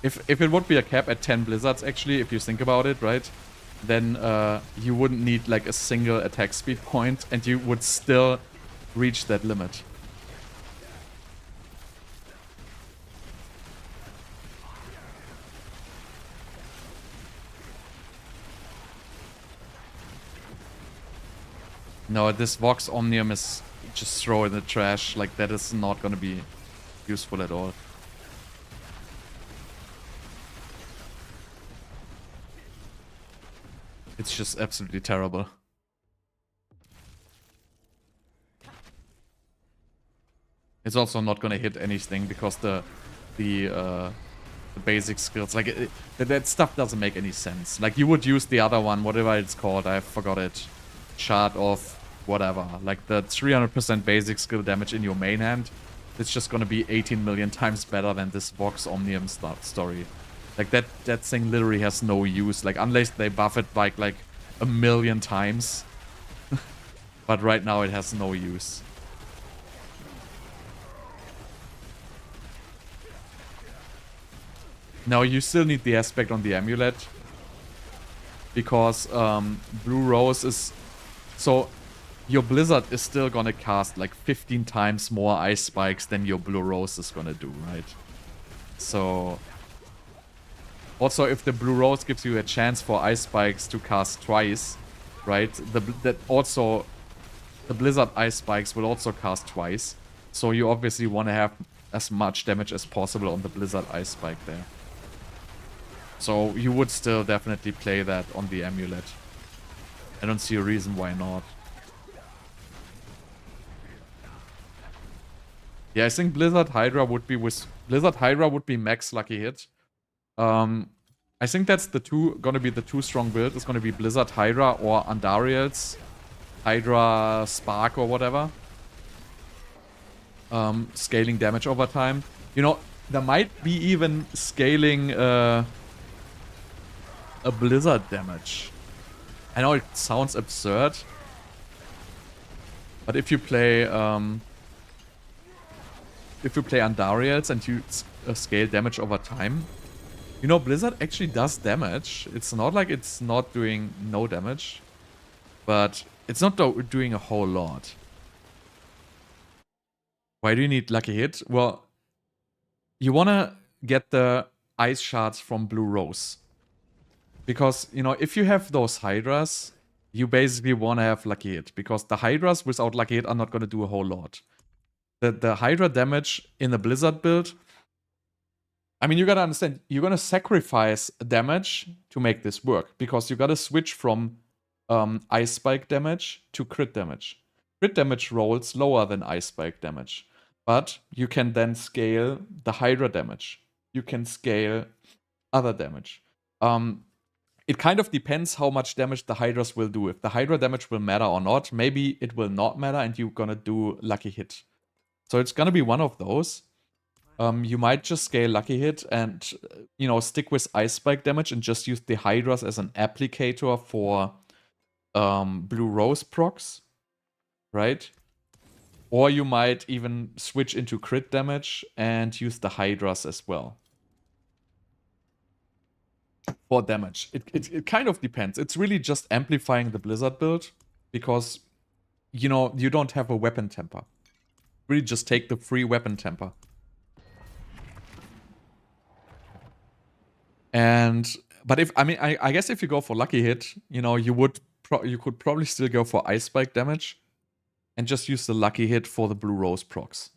If it would be a cap at 10 Blizzards, actually, if you think about it, right? Then you wouldn't need like a single attack speed point, and you would still reach that limit. No, this Vox Omnium is just throw in the trash. Like, that is not gonna be useful at all. It's just absolutely terrible. It's also not gonna hit anything because the basic skills, like that stuff doesn't make any sense. Like, you would use the other one, whatever it's called, I forgot it. Shard of whatever. Like the 300% basic skill damage in your main hand. It's just gonna be 18 million times better than this Vox Omnium story. Like that thing literally has no use. Like, unless they buff it like a million times. But right now it has no use. Now you still need the aspect on the amulet. Because Blue Rose is... So your Blizzard is still gonna cast like 15 times more Ice Spikes than your Blue Rose is gonna do, right? So... Also, if the Blue Rose gives you a chance for Ice Spikes to cast twice, right? The Blizzard Ice Spikes will also cast twice. So you obviously want to have as much damage as possible on the Blizzard Ice Spike there. So you would still definitely play that on the amulet. I don't see a reason why not. Yeah, I think Blizzard Hydra would be max lucky hit. I think that's gonna be the two strong build. It's gonna be Blizzard Hydra or Andariel's Hydra Spark or whatever. Scaling damage over time. You know, there might be even scaling a Blizzard damage. I know it sounds absurd, but if you play Andariel's and you scale damage over time, you know, Blizzard actually does damage. It's not like it's not doing no damage, but it's not doing a whole lot. Why do you need Lucky Hit? Well, you want to get the ice shards from Blue Rose. Because, you know, if you have those Hydras, you basically want to have Lucky Hit. Because the Hydras without Lucky Hit are not going to do a whole lot. The Hydra damage in the Blizzard build... I mean, you gotta understand, you're gonna sacrifice damage to make this work. Because you gotta switch from Ice Spike damage to crit damage. Crit damage rolls lower than Ice Spike damage. But you can then scale the Hydra damage. You can scale other damage. It kind of depends how much damage the Hydras will do. If the Hydra damage will matter or not, maybe it will not matter and you're gonna do Lucky Hit. So it's gonna be one of those. You might just scale Lucky Hit and, you know, stick with Ice Spike damage and just use the Hydras as an applicator for Blue Rose procs, right? Or you might even switch into crit damage and use the Hydras as well for damage. It kind of depends. It's really just amplifying the Blizzard build because, you know, you don't have a weapon temper. Really just take the free weapon temper. But if, I mean, I guess if you go for Lucky Hit, you know, you could probably still go for Ice Spike damage and just use the Lucky Hit for the Blue Rose procs.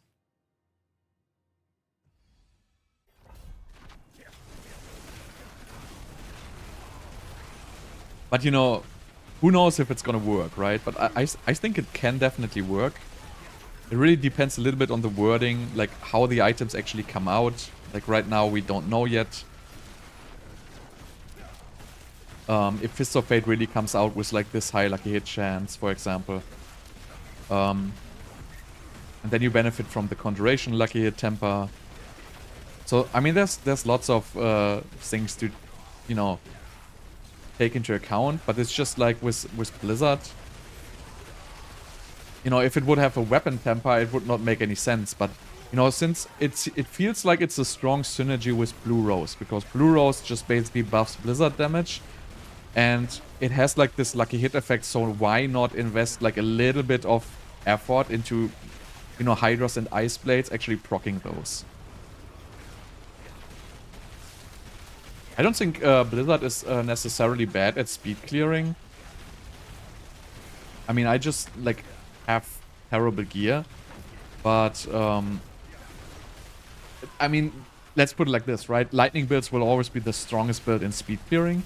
But, you know, who knows if it's gonna work, right? But I think it can definitely work. It really depends a little bit on the wording, like how the items actually come out. Like right now, we don't know yet. If Fist of Fate really comes out with like this high Lucky Hit chance, for example. And then you benefit from the Conjuration Lucky Hit temper. So, I mean, there's lots of things to, you know, take into account. But it's just like with Blizzard. You know, if it would have a weapon temper, it would not make any sense. But, you know, since it feels like it's a strong synergy with Blue Rose. Because Blue Rose just basically buffs Blizzard damage. And it has like this Lucky Hit effect, so why not invest like a little bit of effort into, you know, Hydras and Ice Blades actually proccing those. I don't think Blizzard is necessarily bad at speed clearing. I mean, I just like have terrible gear. But, I mean, let's put it like this, right? Lightning builds will always be the strongest build in speed clearing.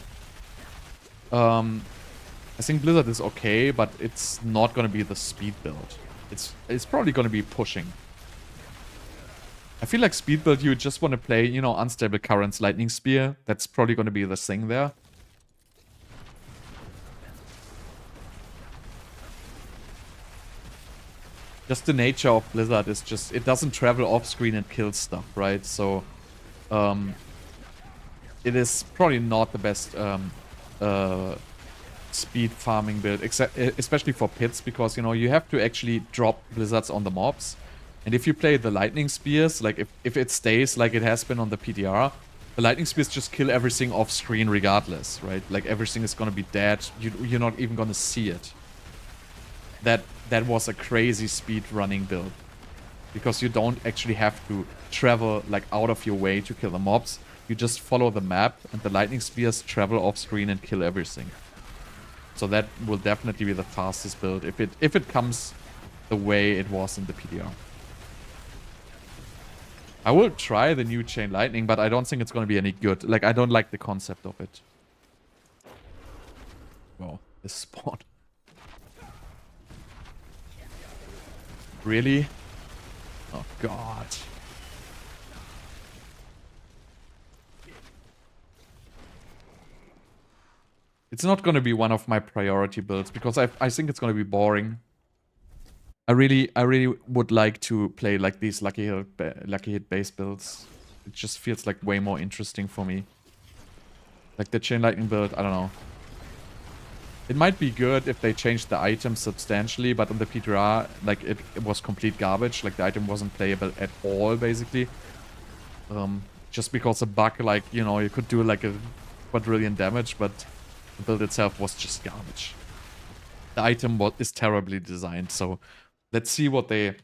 I think Blizzard is okay, but it's not going to be the speed build. It's probably going to be pushing. I feel like speed build, you just want to play, you know, Unstable Currents, Lightning Spear. That's probably going to be the thing there. Just the nature of Blizzard is just, it doesn't travel off screen and kill stuff, right? So, it is probably not the best, speed farming build, especially for pits, because, you know, you have to actually drop blizzards on the mobs. And if you play the lightning spears, like if it stays like it has been on the PTR, the lightning spears just kill everything off screen regardless, right? Like everything is gonna be dead. You're not even gonna see it. That was a crazy speed running build, because you don't actually have to travel like out of your way to kill the mobs. You just follow the map, and the lightning spears travel off screen and kill everything. So that will definitely be the fastest build if it comes the way it was in the PDR. I will try the new Chain Lightning, but I don't think it's going to be any good. Like, I don't like the concept of it. Wow, this spawn. Really? Oh, God. It's not going to be one of my priority builds, because I think it's going to be boring. I really would like to play like these Lucky Hit base builds. It just feels like way more interesting for me. Like the Chain Lightning build, I don't know. It might be good if they changed the item substantially, but on the PTR, like it was complete garbage. Like the item wasn't playable at all, basically. Just because a bug, like, you know, you could do like a quadrillion damage, but the build itself was just garbage. The item is terribly designed, so let's see what they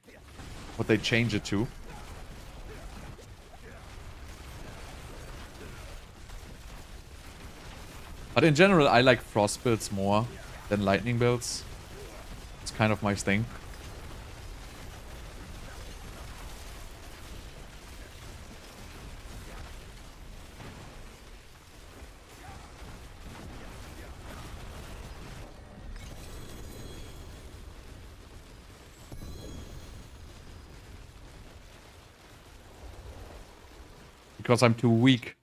change it to. But in general, I like Frost builds more than Lightning builds. It's kind of my thing. Because I'm too weak.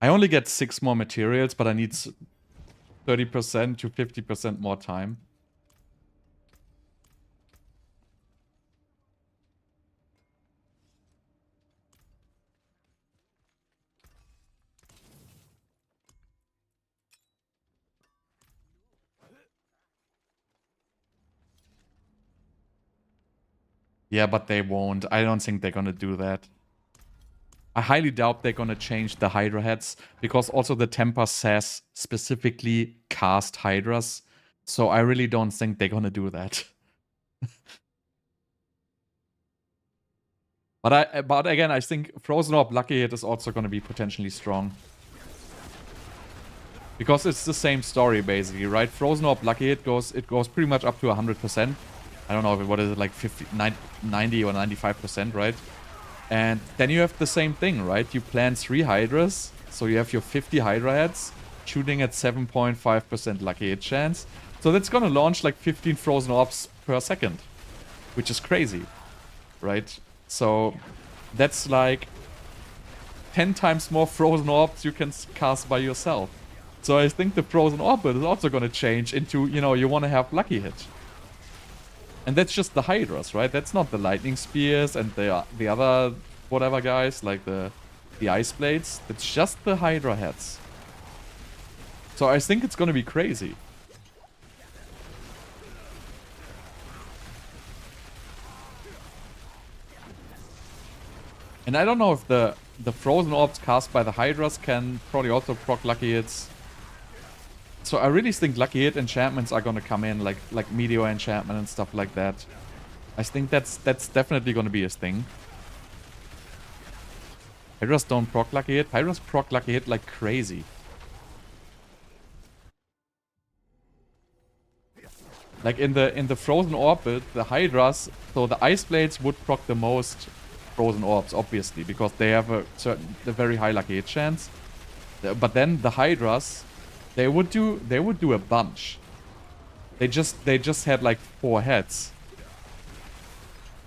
I only get 6 more materials, but I need 30% to 50% more time. Yeah, but they won't. I don't think they're gonna do that. I highly doubt they're gonna change the Hydra heads, because also the temper says specifically cast Hydras. So I really don't think they're gonna do that. But again, I think Frozen Orb Lucky Hit is also gonna be potentially strong. Because it's the same story basically, right? Frozen Orb Lucky Hit goes pretty much up to 100%. I don't know what is it, like 90 or 95%, right? And then you have the same thing, right? You plant 3 Hydras, so you have your 50 Hydra heads shooting at 7.5% lucky hit chance. So that's gonna launch like 15 Frozen Orbs per second, which is crazy, right? So that's like 10 times more Frozen Orbs you can cast by yourself. So I think the Frozen Orb build is also gonna change into, you know, you want to have lucky hit. And that's just the Hydras, right? That's not the Lightning Spears and the other whatever guys, like the Ice Blades. It's just the Hydra heads. So I think it's gonna be crazy. And I don't know if the Frozen Orbs cast by the Hydras can probably also proc Lucky Hits. So I really think Lucky Hit enchantments are gonna come in, like Meteor enchantment and stuff like that. I think that's definitely gonna be a thing. Hydras don't proc Lucky Hit. Hydras proc Lucky Hit like crazy. Like in the Frozen Orb build, the Hydras, so the Ice Blades would proc the most Frozen Orbs, obviously, because they have a very high Lucky Hit chance. But then the Hydras, they would do a bunch. They just had like 4 heads.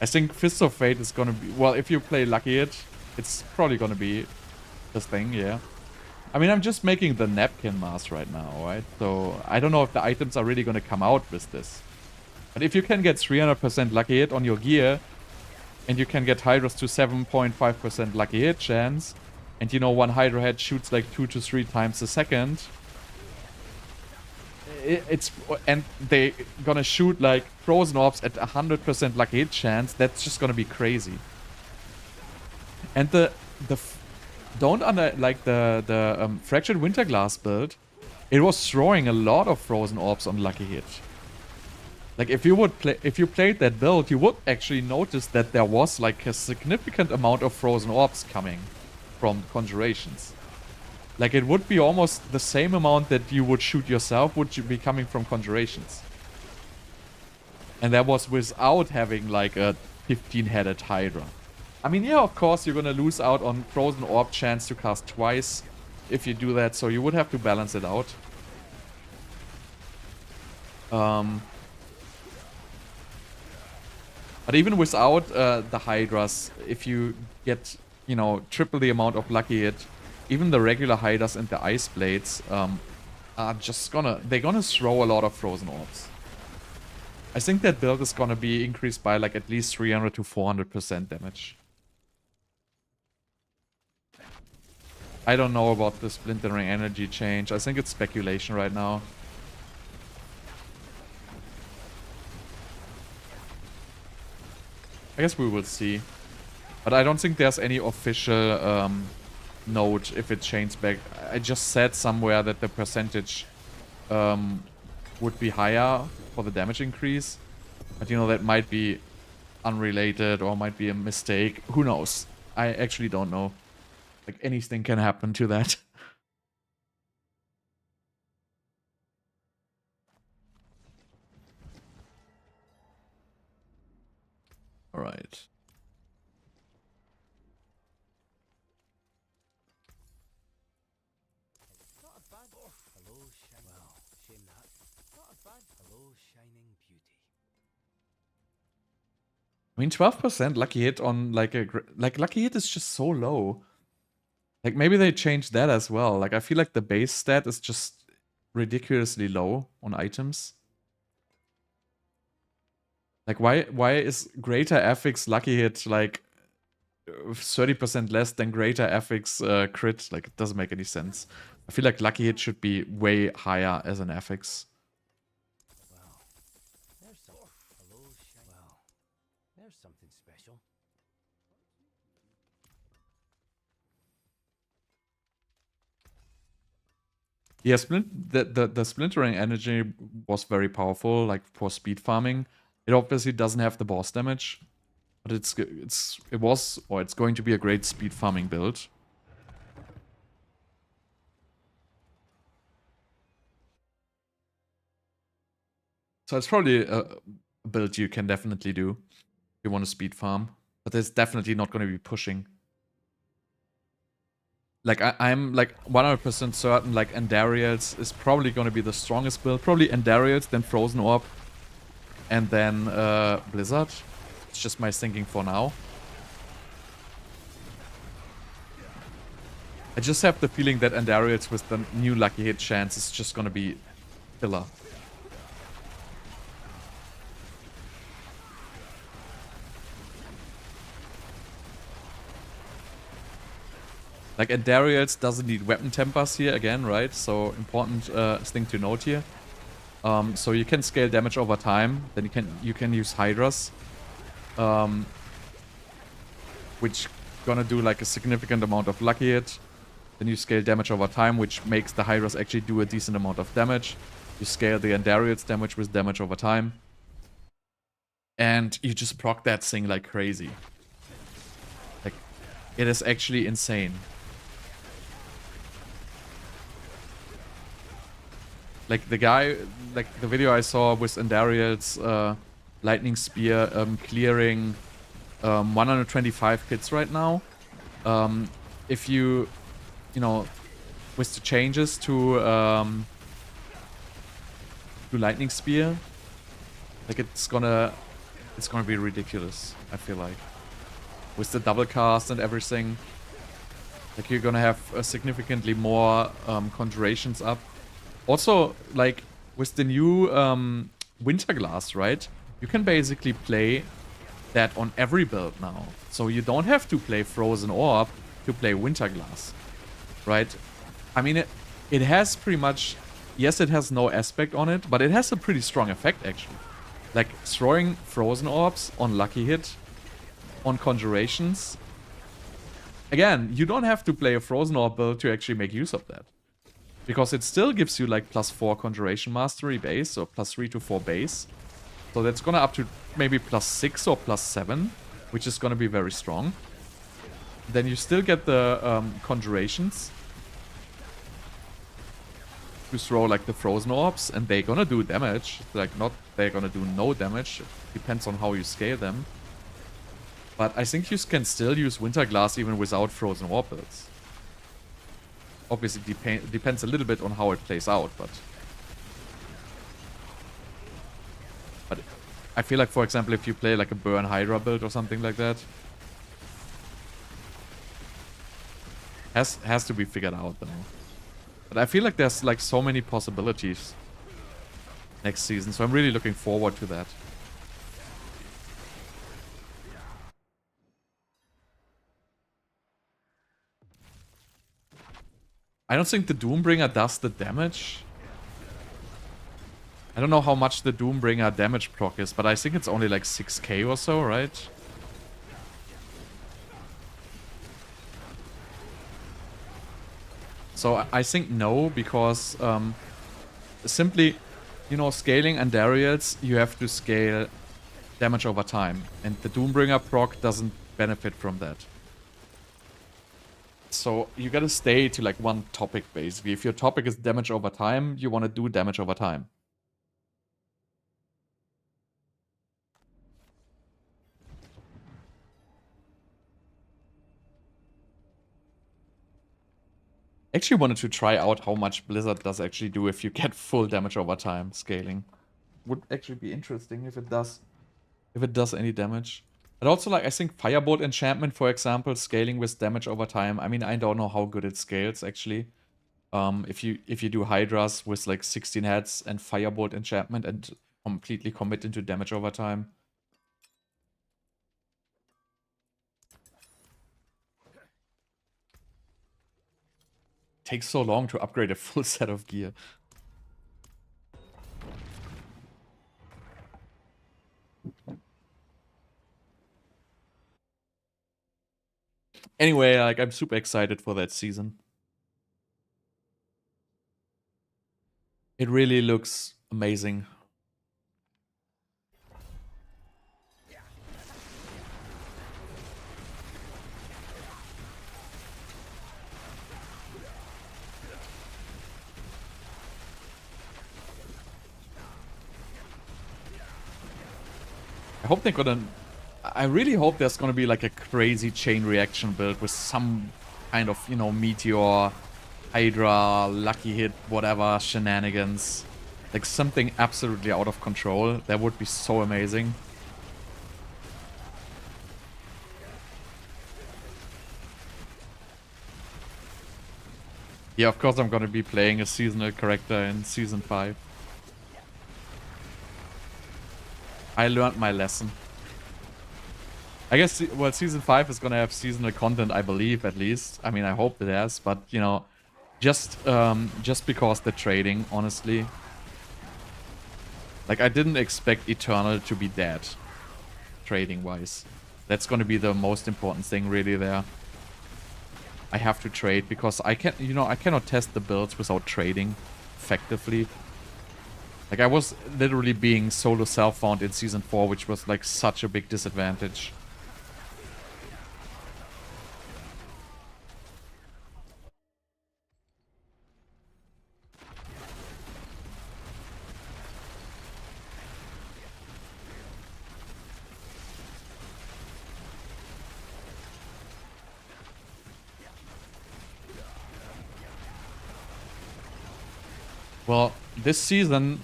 I think Fist of Fate is gonna be, well, if you play Lucky Hit, it's probably gonna be this thing, yeah. I mean, I'm just making the napkin mask right now, right? So I don't know if the items are really gonna come out with this. But if you can get 300% Lucky Hit on your gear, and you can get Hydras to 7.5% Lucky Hit chance, and you know one Hydra head shoots like 2 to 3 times a second, and they gonna shoot like Frozen Orbs at 100% Lucky Hit chance, that's just gonna be crazy. And don't like the Fractured Winterglass build, it was throwing a lot of Frozen Orbs on Lucky Hit. Like if you played that build, you would actually notice that there was like a significant amount of Frozen Orbs coming from Conjurations. Like it would be almost the same amount that you would shoot yourself would be coming from Conjurations. And that was without having like a 15-headed Hydra. I mean, yeah, of course you're gonna lose out on Frozen Orb chance to cast twice if you do that, so you would have to balance it out. But even without the Hydras, if you get, you know, triple the amount of Lucky Hit, even the regular Hydras and the Ice Blades are just they're gonna throw a lot of Frozen Orbs. I think that build is gonna be increased by like at least 300 to 400% damage. I don't know about the Splintering Energy change. I think it's speculation right now. I guess we will see. But I don't think there's any official note if it changed back. I just said somewhere that the percentage would be higher for the damage increase. But you know, that might be unrelated or might be a mistake. Who knows? I actually don't know. Like anything can happen to that. All right. I mean, 12% lucky hit on like lucky hit is just so low. Like maybe they changed that as well. Like I feel like the base stat is just ridiculously low on items. Like why is greater affix lucky hit like 30% less than greater affix crit? Like it doesn't make any sense. I feel like lucky hit should be way higher as an affix. Yeah, the splintering energy was very powerful, like for speed farming. It obviously doesn't have the boss damage, but it's going to be a great speed farming build. So it's probably a build you can definitely do if you want to speed farm, but it's definitely not going to be pushing. Like, I'm like 100% certain, like, Andariel's is probably going to be the strongest build. Probably Andariel's, then Frozen Orb, and then Blizzard. It's just my thinking for now. I just have the feeling that Andariel's with the new Lucky Hit chance is just going to be killer. Like, Andariel's doesn't need weapon tempers here again, right? So, important thing to note here. So you can scale damage over time. Then you can use Hydras, which gonna do like a significant amount of Lucky Hit. Then you scale damage over time, which makes the Hydras actually do a decent amount of damage. You scale the Andariel's damage with damage over time, and you just proc that thing like crazy. Like, it is actually insane. Like, the video I saw with Andariel's Lightning Spear clearing 125 hits right now. If you know, with the changes to Lightning Spear, like, it's gonna be ridiculous, I feel like. With the double cast and everything. Like, you're gonna have significantly more conjurations up. Also, like, with the new Winter Glass, right? You can basically play that on every build now. So you don't have to play Frozen Orb to play Winter Glass, right? I mean, it has pretty much... Yes, it has no aspect on it, but it has a pretty strong effect, actually. Like, throwing Frozen Orbs on Lucky Hit, on Conjurations. Again, you don't have to play a Frozen Orb build to actually make use of that. Because it still gives you like +4 Conjuration Mastery base, or +3 to 4 base. So that's gonna up to maybe +6 or +7, which is gonna be very strong. Then you still get the Conjurations to throw like the Frozen Orbs, and they're gonna do damage. Like, not they're gonna do no damage. It depends on how you scale them. But I think you can still use Winter Glass even without Frozen Orb builds. Obviously depends a little bit on how it plays out, but I feel like, for example, if you play like a Burn Hydra build or something like that, has to be figured out though. But I feel like there's like so many possibilities next season, so I'm really looking forward to that. I don't think the Doombringer does the damage. I don't know how much the Doombringer damage proc is, but I think it's only like 6k or so, right? So I think no, because simply, you know, scaling Andariel's, you have to scale damage over time. And the Doombringer proc doesn't benefit from that. So you gotta stay to like one topic, basically. If your topic is damage over time, you want to do damage over time. Actually wanted to try out how much Blizzard does actually do if you get full damage over time scaling. Would actually be interesting if it does any damage. But also, like, I think Firebolt Enchantment, for example, scaling with damage over time. I mean, I don't know how good it scales actually. If you do Hydras with like 16 heads and Firebolt Enchantment and completely commit into damage over time. Takes so long to upgrade a full set of gear. Anyway, like, I'm super excited for that season. It really looks amazing. I hope they're gonna... I really hope there's gonna be like a crazy chain reaction build with some kind of, you know, Meteor, Hydra, Lucky Hit, whatever shenanigans. Like something absolutely out of control. That would be so amazing. Yeah, of course I'm gonna be playing a seasonal character in Season 5. I learned my lesson. I guess, well, Season 5 is gonna have seasonal content, I believe, at least. I mean, I hope it has, but, you know, just because the trading, honestly. Like, I didn't expect Eternal to be dead, trading-wise. That's gonna be the most important thing, really, there. I have to trade, because I can't, you know, I cannot test the builds without trading effectively. Like, I was literally being solo self-found in Season 4, which was, like, such a big disadvantage. Well, this season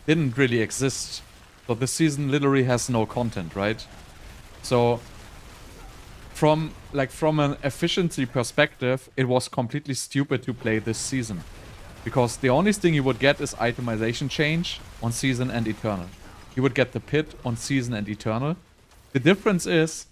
didn't really exist. So this season literally has no content, right? So from an efficiency perspective, it was completely stupid to play this season. Because the only thing you would get is itemization change on Season and Eternal. You would get the pit on Season and Eternal. The difference is,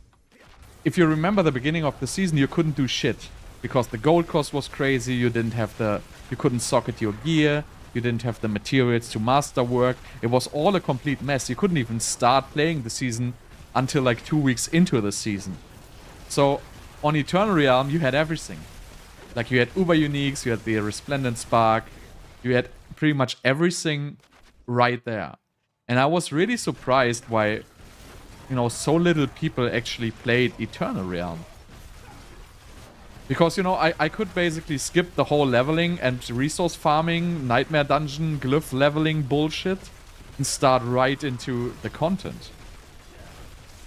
if you remember the beginning of the season, you couldn't do shit. Because the gold cost was crazy, you couldn't socket your gear, you didn't have the materials to master work. It was all a complete mess. You couldn't even start playing the season until like 2 weeks into the season. So on Eternal Realm, you had everything. Like, you had Uber Uniques, you had the Resplendent Spark, you had pretty much everything right there. And I was really surprised why, you know, so little people actually played Eternal Realm. Because, you know, I could basically skip the whole leveling and resource farming, Nightmare Dungeon, glyph leveling bullshit, and start right into the content.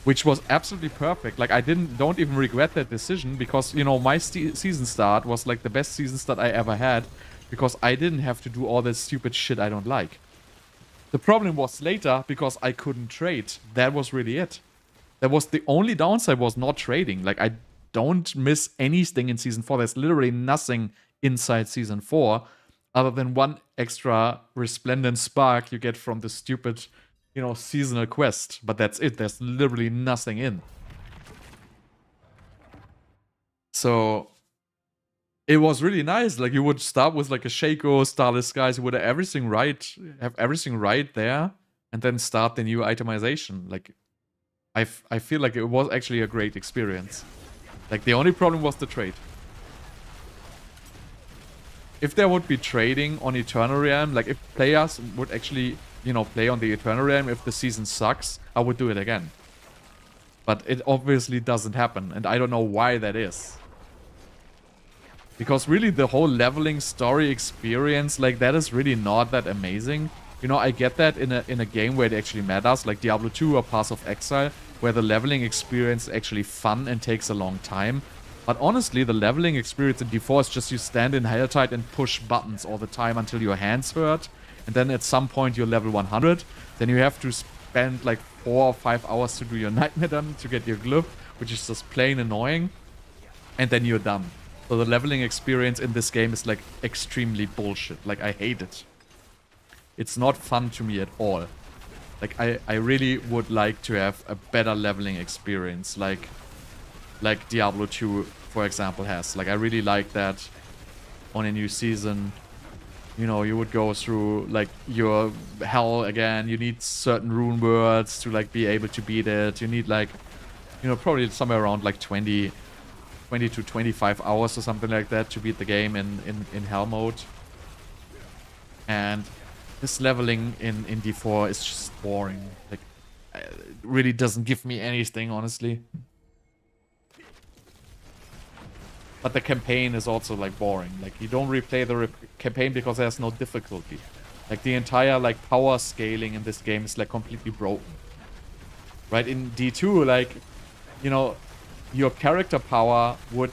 Which was absolutely perfect. Like, I don't even regret that decision, because, you know, my season start was like the best season start I ever had, because I didn't have to do all this stupid shit I don't like. The problem was later, because I couldn't trade. That was really it. That was the only downside, was not trading. Like, I don't miss anything in Season 4. There's literally nothing inside Season 4 other than one extra Resplendent Spark you get from the stupid, you know, seasonal quest. But that's it. There's literally nothing in. So it was really nice. Like, you would start with like a Shaco, Starless Skies. You would have everything right there, and then start the new itemization. Like, I feel like it was actually a great experience. Like, the only problem was the trade. If there would be trading on Eternal Realm, like if players would actually, you know, play on the Eternal Realm if the season sucks, I would do it again. But it obviously doesn't happen, and I don't know why that is. Because really the whole leveling story experience, like, that is really not that amazing. You know, I get that in a game where it actually matters, like Diablo 2 or Path of Exile, where the leveling experience is actually fun and takes a long time. But honestly, the leveling experience in D4 is just you stand in Helltide and push buttons all the time until your hands hurt. And then at some point you're level 100. Then you have to spend like 4 or 5 hours to do your Nightmare Dungeon to get your glyph, which is just plain annoying. And then you're done. So the leveling experience in this game is like extremely bullshit. Like, I hate it. It's not fun to me at all. Like, I really would like to have a better leveling experience, like Diablo 2, for example, has. Like, I really like that on a new season. You know, you would go through, like, your hell again. You need certain rune words to, like, be able to beat it. You need, like, you know, probably somewhere around, like, 20 to 25 hours or something like that to beat the game in hell mode. And this leveling in D4 is just boring. Like, it really doesn't give me anything, honestly. But the campaign is also, like, boring. Like, you don't replay the campaign because there's no difficulty. Like, the entire, like, power scaling in this game is, like, completely broken. Right? In D2, like, you know, your character power would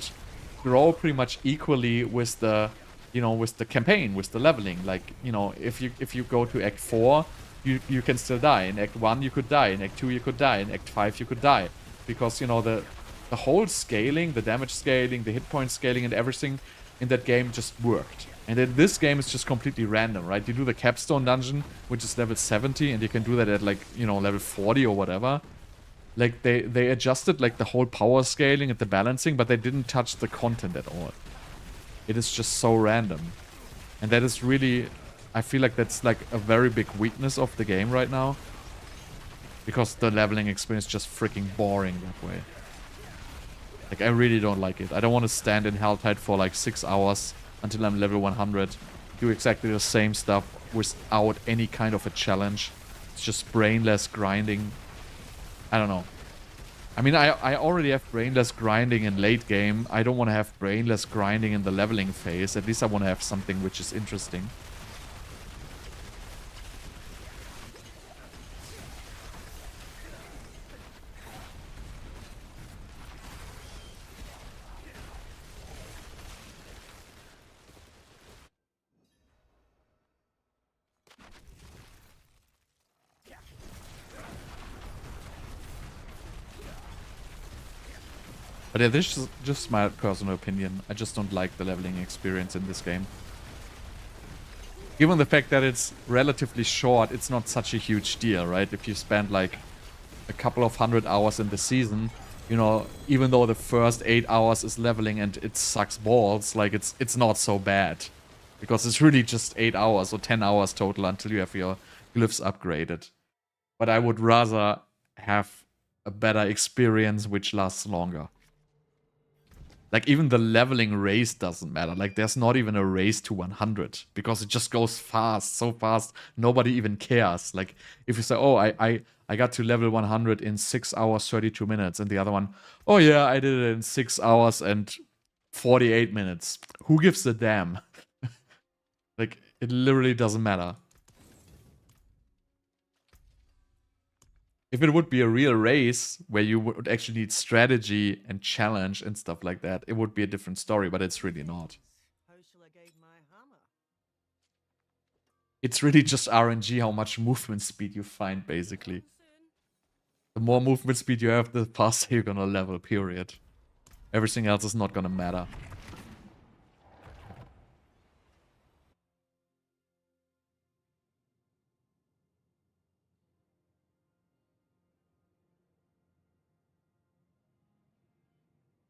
grow pretty much equally with the, you know, with the campaign, with the leveling. Like, you know, if you go to Act 4, you can still die. In Act 1, you could die. In Act 2, you could die. In Act 5, you could die. Because, you know, the whole scaling, the damage scaling, the hit point scaling, and everything in that game just worked. And in this game, it's just completely random, right? You do the capstone dungeon, which is level 70, and you can do that at, like, you know, level 40 or whatever. Like, they adjusted, like, the whole power scaling and the balancing, but they didn't touch the content at all. It is just so random. And that is really... I feel like that's, like, a very big weakness of the game right now. Because the leveling experience is just freaking boring that way. Like, I really don't like it. I don't want to stand in Helltide for, like, 6 hours until I'm level 100. Do exactly the same stuff without any kind of a challenge. It's just brainless grinding. I don't know. I mean, I already have brainless grinding in late game. I don't want to have brainless grinding in the leveling phase. At least I want to have something which is interesting. But yeah, this is just my personal opinion. I just don't like the leveling experience in this game. Given the fact that it's relatively short, it's not such a huge deal, right? If you spend like a couple of 100 hours in the season, you know, even though the first 8 hours is leveling and it sucks balls, like it's not so bad. Because it's really just 8 hours or 10 hours total until you have your glyphs upgraded. But I would rather have a better experience which lasts longer. Like, even the leveling race doesn't matter. Like, there's not even a race to 100. Because it just goes fast, so fast, nobody even cares. Like, if you say, oh, I got to level 100 in 6 hours, 32 minutes. And the other one, oh yeah, I did it in 6 hours and 48 minutes. Who gives a damn? Like, it literally doesn't matter. If it would be a real race where you would actually need strategy and challenge and stuff like that, it would be a different story, but it's really not. It's really just RNG how much movement speed you find, basically. The more movement speed you have, the faster you're gonna level, period. Everything else is not gonna matter.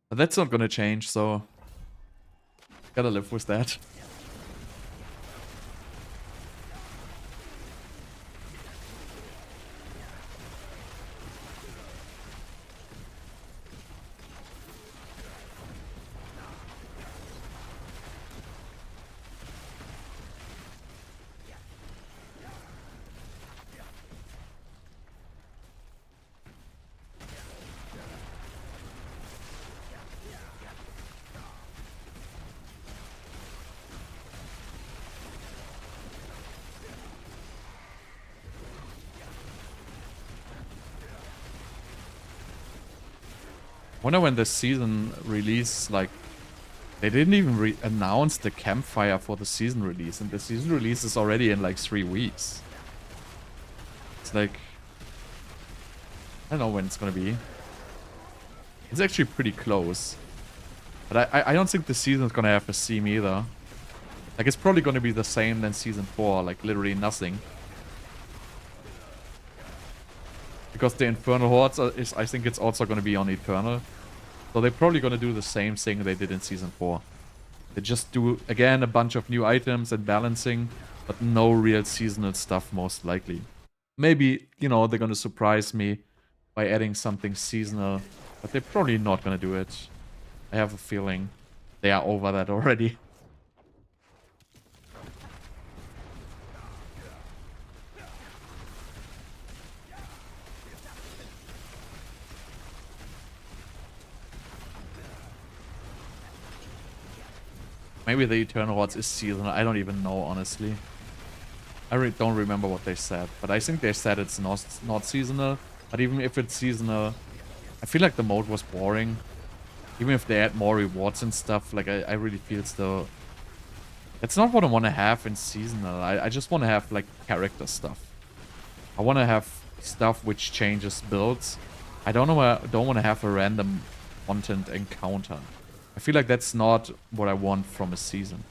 But that's not gonna change, so... gotta live with that. Wonder when the season release, like, they didn't even announce the campfire for the season release, and the season release is already in like 3 weeks. It's like, I don't know when it's gonna be. It's actually pretty close. But I don't think the season's gonna have a theme either. Like, it's probably gonna be the same than season 4, like literally nothing. Because the Infernal Hordes I think it's also gonna be on Eternal. So they're probably gonna do the same thing they did in Season 4. They just do, again, a bunch of new items and balancing, but no real seasonal stuff, most likely. Maybe, you know, they're gonna surprise me by adding something seasonal, but they're probably not gonna do it. I have a feeling they are over that already. Maybe the Eternal Hordes is seasonal. I don't even know, honestly. I really don't remember what they said, but I think they said it's not seasonal. But even if it's seasonal, I feel like the mode was boring. Even if they add more rewards and stuff, like I really feel still... It's not what I want to have in seasonal. I just want to have like character stuff. I want to have stuff which changes builds. I don't want to have a random content encounter. I feel like that's not what I want from a season.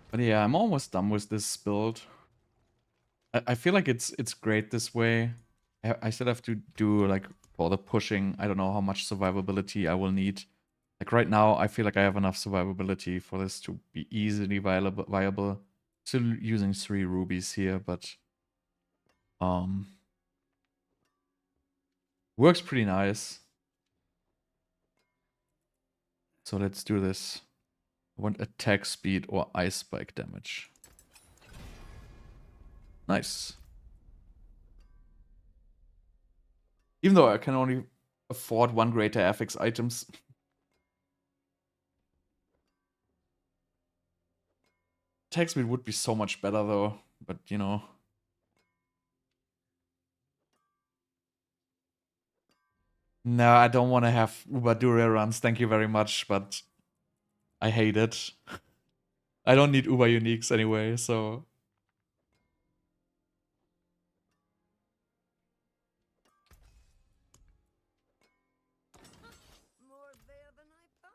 But yeah, I'm almost done with this build. I feel like it's great this way. I still have to do like all the pushing. I don't know how much survivability I will need. Like right now, I feel like I have enough survivability for this to be easily viable. Still using 3 rubies here, but works pretty nice. So let's do this. I want attack speed or ice spike damage. Nice. Even though I can only afford 1 greater affix items. Attack speed would be so much better though, but you know. No, I don't want to have Uber Dure runs, thank you very much, but I hate it. I don't need Uber Uniques anyway, so...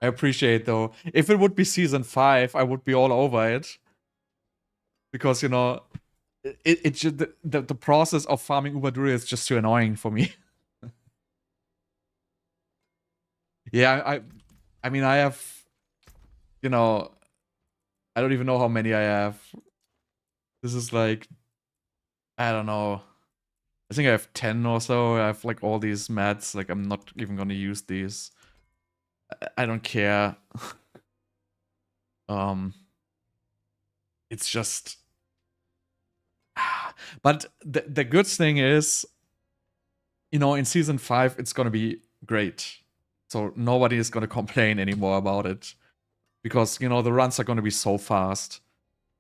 I appreciate though. If it would be season 5, I would be all over it. Because, you know, it just, the process of farming Uber Dure is just too annoying for me. Yeah, I mean, I have, you know, I don't even know how many I have. This is like, I don't know. I think I have 10 or so. I have like all these mats. Like, I'm not even gonna use these. I don't care. It's just... But the good thing is, you know, in season 5, it's gonna be great. So nobody is gonna complain anymore about it. Because, you know, the runs are gonna be so fast.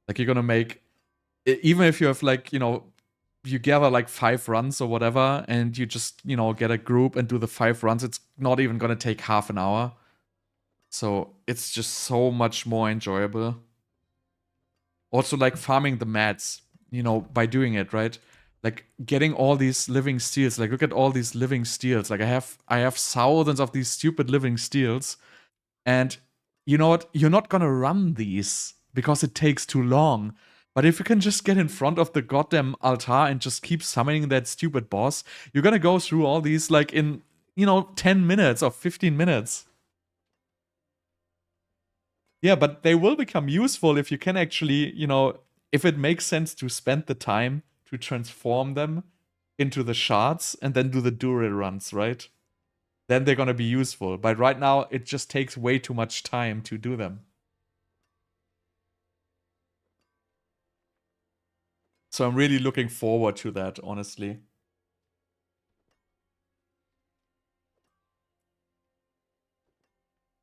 Like, you're gonna make... Even if you have, like, you know, you gather, like, 5 runs or whatever, and you just, you know, get a group and do the 5 runs, it's not even gonna take half an hour. So, it's just so much more enjoyable. Also, like, farming the mats, you know, by doing it, right? Like, getting all these living steels. Like, look at all these living steels. Like, I have thousands of these stupid living steels. And you know what? You're not gonna run these because it takes too long. But if you can just get in front of the goddamn altar and just keep summoning that stupid boss, you're gonna go through all these like in, you know, 10 minutes or 15 minutes. Yeah, but they will become useful if you can actually, you know, if it makes sense to spend the time to transform them into the shards and then do the Dure runs, right? Then they're gonna be useful. But right now, it just takes way too much time to do them. So I'm really looking forward to that, honestly.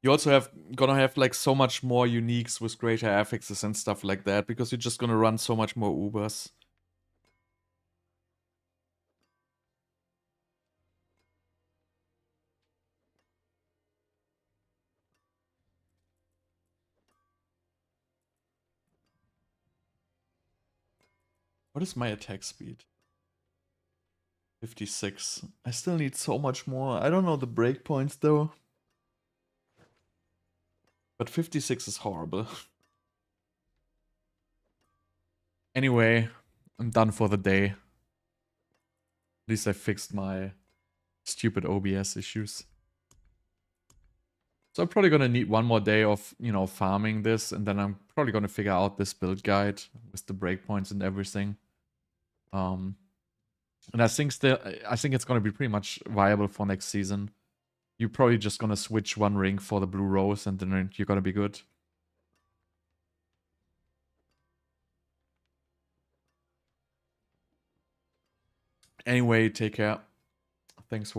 You also gonna have like so much more uniques with greater affixes and stuff like that, because you're just gonna run so much more Ubers. What is my attack speed? 56. I still need so much more. I don't know the breakpoints though. But 56 is horrible. Anyway, I'm done for the day. At least I fixed my stupid OBS issues. So I'm probably gonna need one more day of, you know, farming this, and then I'm probably gonna figure out this build guide with the breakpoints and everything. And I think it's gonna be pretty much viable for next season. You're probably just gonna switch one ring for the blue rose, and then you're gonna be good. Anyway, take care. Thanks for